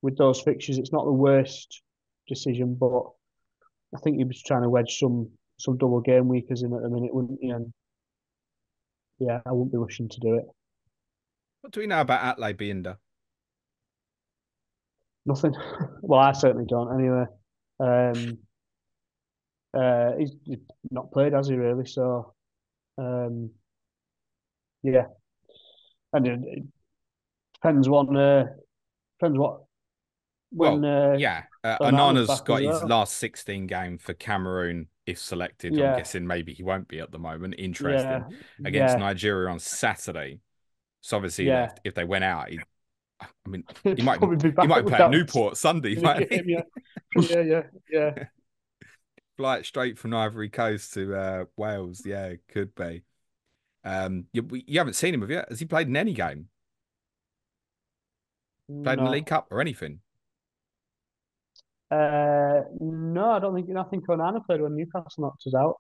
Speaker 3: with those fixtures, it's not the worst decision, but I think he was trying to wedge some double game weekers in at the minute, wouldn't he? And yeah, I wouldn't be rushing to do it.
Speaker 1: What do we know about Atley Binder?
Speaker 3: Nothing. Well, I certainly don't. Anyway, he's not played, has he? Really? So, yeah, and it depends what when.
Speaker 1: Onana's got his last 16 game for Cameroon. If selected,
Speaker 3: Yeah.
Speaker 1: I'm guessing maybe he won't be at the moment. Interesting. Against Nigeria on Saturday. So obviously, if they went out, he might play at Newport Sunday.
Speaker 3: Yeah.
Speaker 1: Flight straight from Ivory Coast to Wales. Yeah, it could be. You haven't seen him, have you? Has he played in any game? Played in the League Cup or anything?
Speaker 3: No, I don't think. I think Onana played when Newcastle knocked us out.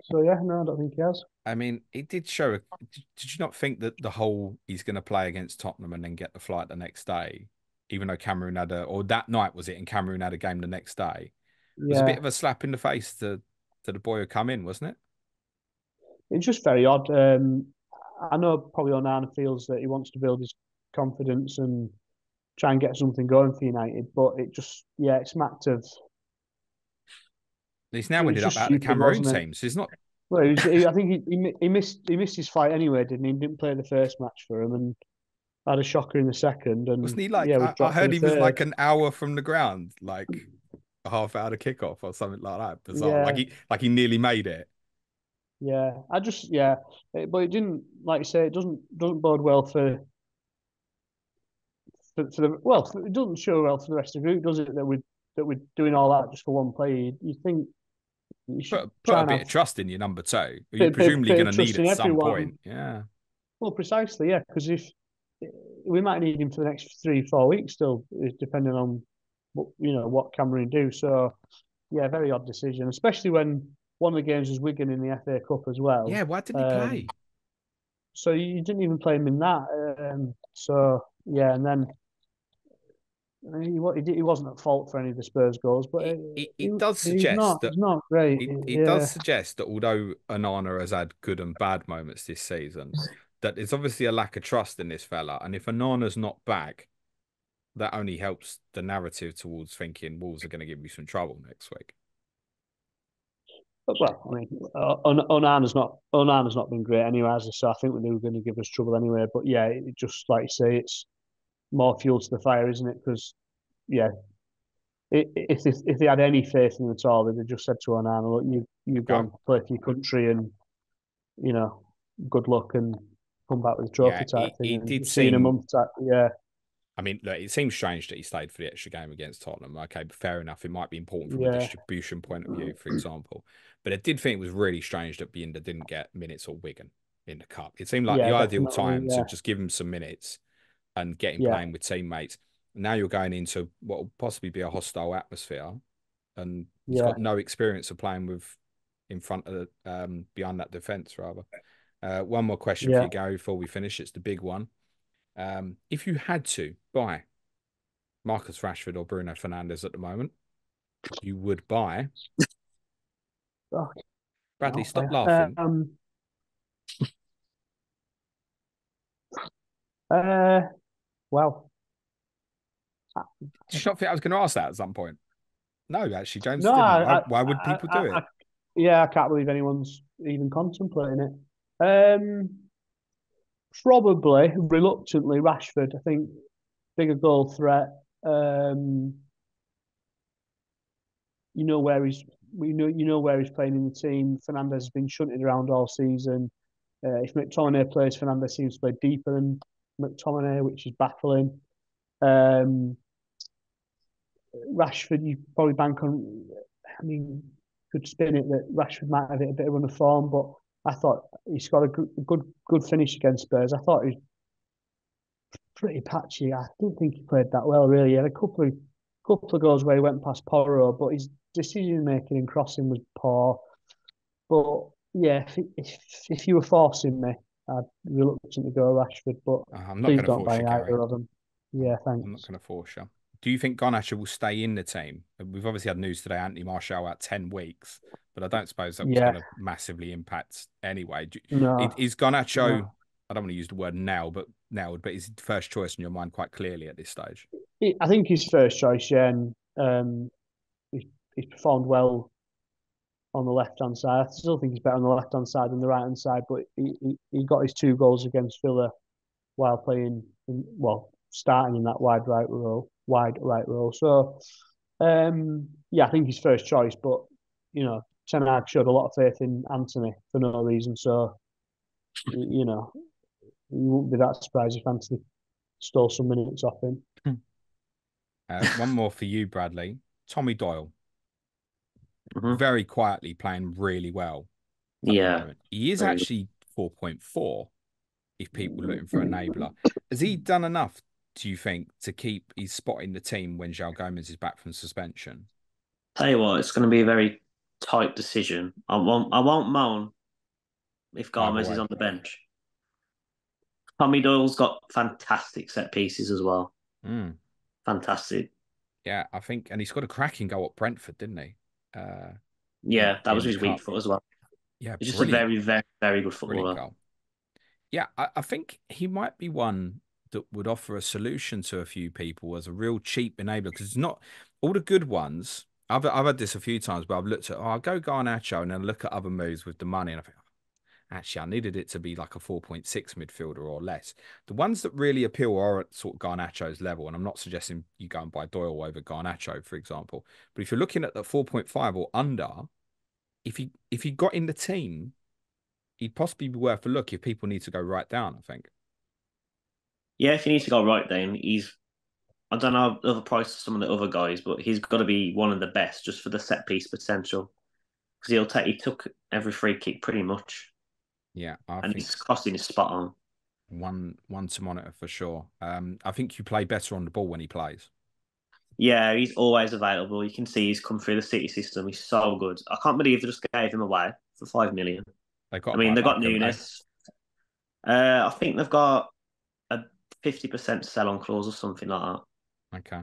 Speaker 3: So yeah, no, I don't think he has.
Speaker 1: I mean, it did show. Did you not think that the whole he's going to play against Tottenham and then get the flight the next day, even though Cameroon had or that night was it, and Cameroon had a game the next day, was a bit of a slap in the face to the boy who come in, wasn't it?
Speaker 3: It's just very odd. I know probably Onana feels that he wants to build his confidence and try and get something going for United, but it just it smacked of.
Speaker 1: He's now ended up at the Cameroon team, so he's not
Speaker 3: Well, I think he missed his fight anyway, didn't he? He didn't play the first match for him and had a shocker in the second,
Speaker 1: Wasn't
Speaker 3: and
Speaker 1: he like?
Speaker 3: yeah, we
Speaker 1: I
Speaker 3: dropped for
Speaker 1: heard
Speaker 3: the
Speaker 1: he was
Speaker 3: third.
Speaker 1: like an hour from the ground, like a half hour to kickoff or something like that. Bizarre.
Speaker 3: Yeah,
Speaker 1: Like he nearly made it.
Speaker 3: yeah. But it didn't, like you say, it doesn't bode well for the it doesn't show well for the rest of the group, does it? That we're doing all that just for one player. You think you should
Speaker 1: Put
Speaker 3: try
Speaker 1: a
Speaker 3: and
Speaker 1: bit
Speaker 3: have
Speaker 1: of trust in your number two, who you're
Speaker 3: bit
Speaker 1: presumably going
Speaker 3: of
Speaker 1: to need
Speaker 3: trust
Speaker 1: at
Speaker 3: in
Speaker 1: some
Speaker 3: everyone.
Speaker 1: point. Yeah.
Speaker 3: Well, precisely, yeah. Because if we might need him for the next 3 4 weeks still, depending on what Cameroon do. So yeah, very odd decision, especially when one of the games was Wigan in the FA Cup as well.
Speaker 1: Yeah. Why didn't he play?
Speaker 3: So you didn't even play him in that. So yeah, and then he wasn't at fault for any of the Spurs goals, but
Speaker 1: It does
Speaker 3: he's
Speaker 1: suggest
Speaker 3: not
Speaker 1: that
Speaker 3: he's not great.
Speaker 1: it does
Speaker 3: Yeah,
Speaker 1: suggest that although Onana has had good and bad moments this season, that there's obviously a lack of trust in this fella. And if Onana's not back, that only helps the narrative towards thinking Wolves are going to give you some trouble next week.
Speaker 3: but, well, I mean, Onana's not been great anyway, as I say. I think they were going to give us trouble anyway. But yeah, it just like you say, it's more fuel to the fire, isn't it? Because yeah, if they had any faith in him at all, they'd have just said to Onana, "Look, you go
Speaker 1: Go.
Speaker 3: and play for your country, and you know, good luck and come back with a
Speaker 1: Yeah,
Speaker 3: trophy type thing,
Speaker 1: it did
Speaker 3: and see you in a
Speaker 1: seem.
Speaker 3: month." Type, yeah,
Speaker 1: I mean, look, it seems strange that he stayed for the extra game against Tottenham. Okay, but fair enough. It might be important from a
Speaker 3: yeah,
Speaker 1: distribution point of view, for example. But I did think it was really strange that Binder didn't get minutes or Wigan in the cup. It seemed like the
Speaker 3: yeah,
Speaker 1: ideal
Speaker 3: definitely,
Speaker 1: time to
Speaker 3: yeah,
Speaker 1: just give him some minutes and get him
Speaker 3: yeah,
Speaker 1: playing with teammates. Now you're going into what will possibly be a hostile atmosphere, and he's
Speaker 3: yeah,
Speaker 1: got no experience of playing with in front of behind that defence rather. One more question for
Speaker 3: yeah.
Speaker 1: you, Gary, before we finish. It's the big one. If you had to buy Marcus Rashford or Bruno Fernandes at the moment, you would buy.
Speaker 3: Okay,
Speaker 1: Bradley, stop
Speaker 3: okay.
Speaker 1: laughing.
Speaker 3: Uh, well,
Speaker 1: Did you not think I was going to ask that at some point? No, actually, James
Speaker 3: no,
Speaker 1: didn't. Why would people do it?
Speaker 3: yeah, I can't believe anyone's even contemplating it. Probably reluctantly Rashford. I think bigger goal threat. Um, you know where he's where he's playing in the team. Fernandez has been shunted around all season. If McTominay plays, Fernandez seems to play deeper than McTominay, which is baffling. Um, Rashford, you probably bank on. I mean, could spin it that Rashford might have hit a bit of run of form, but I thought he's got a good finish against Spurs. I thought he was pretty patchy. I didn't think he played that well, really. He had a couple of goals where he went past Porro, but his decision making and crossing was poor. But yeah, if you were forcing me, I'd reluctantly go Rashford. But
Speaker 1: I'm not
Speaker 3: please
Speaker 1: going to
Speaker 3: don't
Speaker 1: force
Speaker 3: buy
Speaker 1: you, Gary.
Speaker 3: either of them. Yeah,
Speaker 1: I'm not
Speaker 3: thanks.
Speaker 1: going to force you. Do you think Garnacho will stay in the team? We've obviously had news today, Anthony Martial out 10 weeks, but I don't suppose that was going
Speaker 3: Yeah,
Speaker 1: to massively impact anyway.
Speaker 3: no,
Speaker 1: Is Garnacho,
Speaker 3: no.
Speaker 1: I don't want to use the word nailed, but is first choice in your mind quite clearly at this stage?
Speaker 3: I think his first choice, yeah, and he's performed well on the left hand side. I still think he's better on the left hand side than the right hand side, but he got his 2 goals against Villa while playing, starting in that wide right role. So, yeah, I think he's first choice, but Ten Hag showed a lot of faith in Anthony for no reason. So, you know, you wouldn't be that surprised if Anthony stole some minutes off him.
Speaker 1: One more for you, Bradley. Tommy Doyle,
Speaker 2: Mhm.
Speaker 1: very quietly playing really well at the
Speaker 2: Yeah,
Speaker 1: moment. He is
Speaker 2: very good.
Speaker 1: actually 4.4 if people are looking for an enabler. Has he done enough, do you think, to keep his spot in the team when João Gomez is back from suspension?
Speaker 2: Tell you what, it's going to be a very tight decision. I won't moan if
Speaker 1: Either
Speaker 2: Gomez is
Speaker 1: way.
Speaker 2: on the bench. Tommy Doyle's got fantastic set pieces as well.
Speaker 1: Mm.
Speaker 2: Fantastic.
Speaker 1: Yeah, I think, and he's got a cracking goal at Brentford, didn't he? Uh,
Speaker 2: Yeah, that was
Speaker 1: in the
Speaker 2: his weak
Speaker 1: cup.
Speaker 2: foot as well.
Speaker 1: Yeah,
Speaker 2: He's just a
Speaker 1: brilliant,
Speaker 2: very, very, very good
Speaker 1: brilliant
Speaker 2: footballer.
Speaker 1: goal. Yeah, I think he might be one that would offer a solution to a few people as a real cheap enabler because it's not all the good ones I've had this a few times, but I've looked at, I'll go Garnacho and then look at other moves with the money, and I think, actually, I needed it to be like a 4.6 midfielder or less. The ones that really appeal are at sort of Garnacho's level, and I'm not suggesting you go and buy Doyle over Garnacho, for example. But if you're looking at the 4.5 or under, if he got in the team, he'd possibly be worth a look if people need to go right down, I think.
Speaker 2: Yeah, if you need to go right down, I don't know the other price of some of the other guys, but he's got to be one of the best just for the set piece potential. Because he took every free kick pretty much.
Speaker 1: Yeah, I
Speaker 2: and
Speaker 1: think
Speaker 2: his crossing is spot on.
Speaker 1: One to monitor for sure. I think you play better on the ball when he plays.
Speaker 2: Yeah, he's always available. You can see he's come through the City system. He's so good. I can't believe they just gave him away for 5 million.
Speaker 1: They got
Speaker 2: I mean,
Speaker 1: buy
Speaker 2: they got
Speaker 1: back, haven't they?
Speaker 2: Nunes. I think they've got a 50% sell on clause or something like that.
Speaker 1: Okay.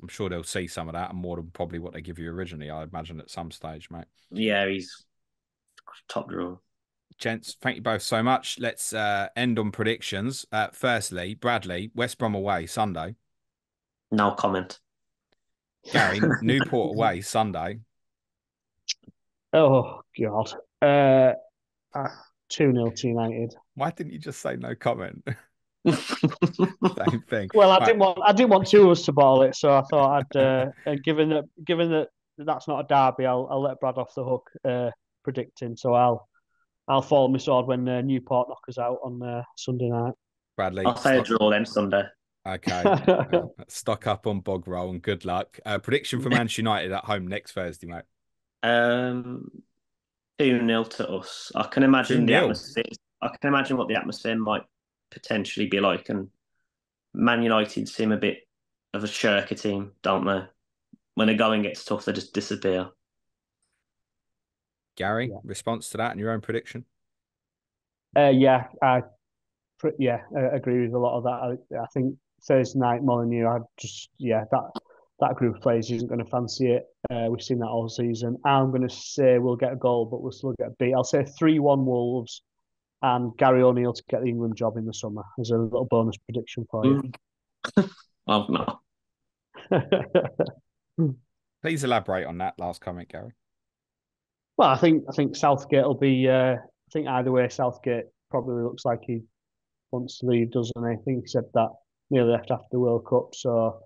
Speaker 1: I'm sure they'll see some of that and more than probably what they give you originally, I imagine, at some stage, mate.
Speaker 2: Yeah, he's top draw.
Speaker 1: Gents, thank you both so much. Let's end on predictions. Firstly, Bradley, West Brom away, Sunday.
Speaker 2: No comment.
Speaker 1: Gary, Newport away, Sunday.
Speaker 3: Oh, God. 2-0 to United.
Speaker 1: Why didn't you just say no comment? Same thing.
Speaker 3: Well, I didn't want two of us to bottle it, so I thought I'd given that that's not a derby, I'll let Brad off the hook predicting. So I'll follow my sword when Newport knock us out on Sunday night.
Speaker 1: Bradley,
Speaker 2: I'll say a draw then Sunday.
Speaker 1: Okay. Stock up on bog roll and good luck. Prediction for Manchester United at home next Thursday, mate.
Speaker 2: 2-0 to us. I can imagine
Speaker 1: 2-0.
Speaker 2: the atmosphere. I can imagine what the atmosphere might potentially be like, and Man United seem a bit of a shirker team, don't they? When the going gets tough, they just disappear.
Speaker 1: Gary, response to that and your own prediction?
Speaker 3: Yeah, I agree with a lot of that. I think Thursday night, Molineux, that group of players isn't going to fancy it. We've seen that all season. I'm going to say we'll get a goal, but we'll still get beat. I'll say 3-1 Wolves and Gary O'Neill to get the England job in the summer as a little bonus prediction for you.
Speaker 2: Well, no.
Speaker 1: Please elaborate on that last comment, Gary.
Speaker 3: Well, I think Southgate will be. I think either way, Southgate probably looks like he wants to leave, doesn't he? I think he said that nearly left after the World Cup. So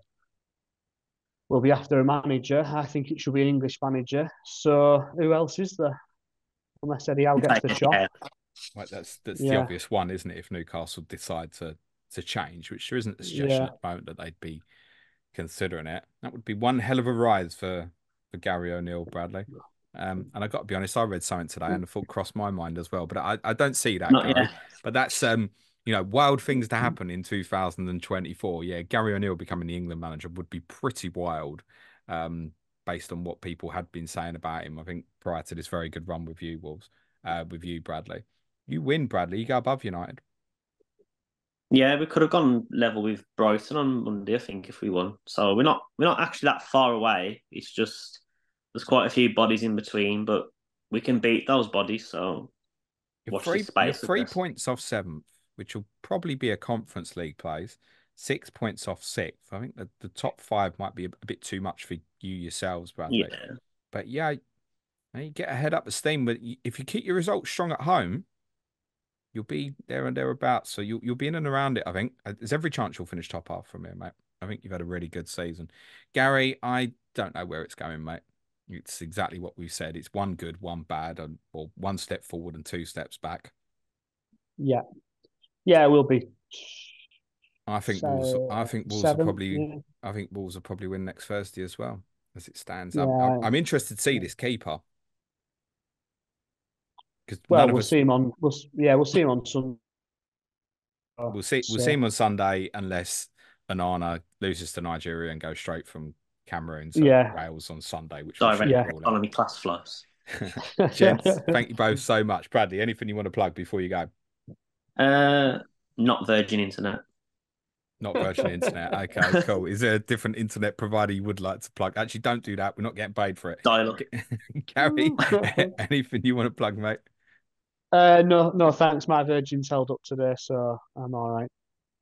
Speaker 3: we'll be after a manager. I think it should be an English manager. So who else is there? Unless Eddie Howe gets the shot.
Speaker 1: Yeah. Well, that's the obvious one, isn't it? If Newcastle decide to change, which there isn't a suggestion at the moment that they'd be considering it. That would be one hell of a rise for Gary O'Neill, Bradley. And I got to be honest, I read something today and the thought crossed my mind as well. But I don't see that,
Speaker 2: Not
Speaker 1: Gary.
Speaker 2: yet.
Speaker 1: But that's wild things to happen in 2024. Yeah, Gary O'Neill becoming the England manager would be pretty wild, based on what people had been saying about him. I think prior to this very good run with you, Wolves, with you, Bradley. You win, Bradley. You go above United.
Speaker 2: Yeah, we could have gone level with Brighton on Monday, I think, if we won. So we're not actually that far away. It's just there's quite a few bodies in between, but we can beat those bodies. So
Speaker 1: You're
Speaker 2: watch this space.
Speaker 1: You're 3 points off seventh, which will probably be a Conference League place. 6 points off sixth. I think that the top five might be a bit too much for you yourselves, Bradley.
Speaker 2: Yeah.
Speaker 1: But yeah, you get a head up the steam. But if you keep your results strong at home, you'll be there and thereabouts. So you'll be in and around it, I think. There's every chance you'll finish top half from here, mate. I think you've had a really good season. Gary, I don't know where it's going, mate. It's exactly what we've said. It's one good, one bad, or one step forward and 2 steps back.
Speaker 3: Yeah. Yeah, it will be.
Speaker 1: I think Wolves will probably. I think Wolves will probably win next Thursday as well, as it stands.
Speaker 3: Yeah.
Speaker 1: I'm interested to see this keeper.
Speaker 3: Well, we'll see him on. We'll see him on Sunday.
Speaker 1: We'll see him on Sunday unless Onana loses to Nigeria and goes straight from Cameroon to Wales on Sunday, which
Speaker 2: economy class flows.
Speaker 1: Gents, thank you both so much. Bradley, anything you want to plug before you go?
Speaker 2: Not Virgin Internet.
Speaker 1: Not Virgin Internet. Okay, cool. Is there a different internet provider you would like to plug? Actually, don't do that. We're not getting paid for it.
Speaker 2: Dial-up.
Speaker 1: Gary, anything you want to plug, mate?
Speaker 3: No, thanks. My Virgin's held up today, so I'm all right.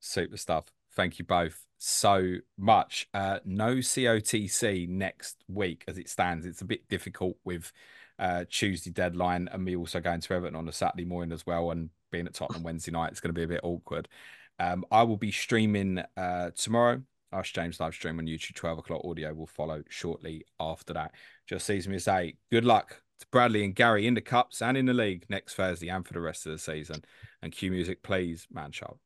Speaker 1: Super stuff. Thank you both so much. No COTC next week as it stands. It's a bit difficult with Tuesday deadline and me also going to Everton on a Saturday morning as well, and being at Tottenham Wednesday night. It's going to be a bit awkward. I will be streaming tomorrow. Ask James live stream on YouTube. 12 o'clock audio will follow shortly after that. Just sees me say good luck to Bradley and Gary in the cups and in the league next Thursday and for the rest of the season. And cue music, please, man sharp.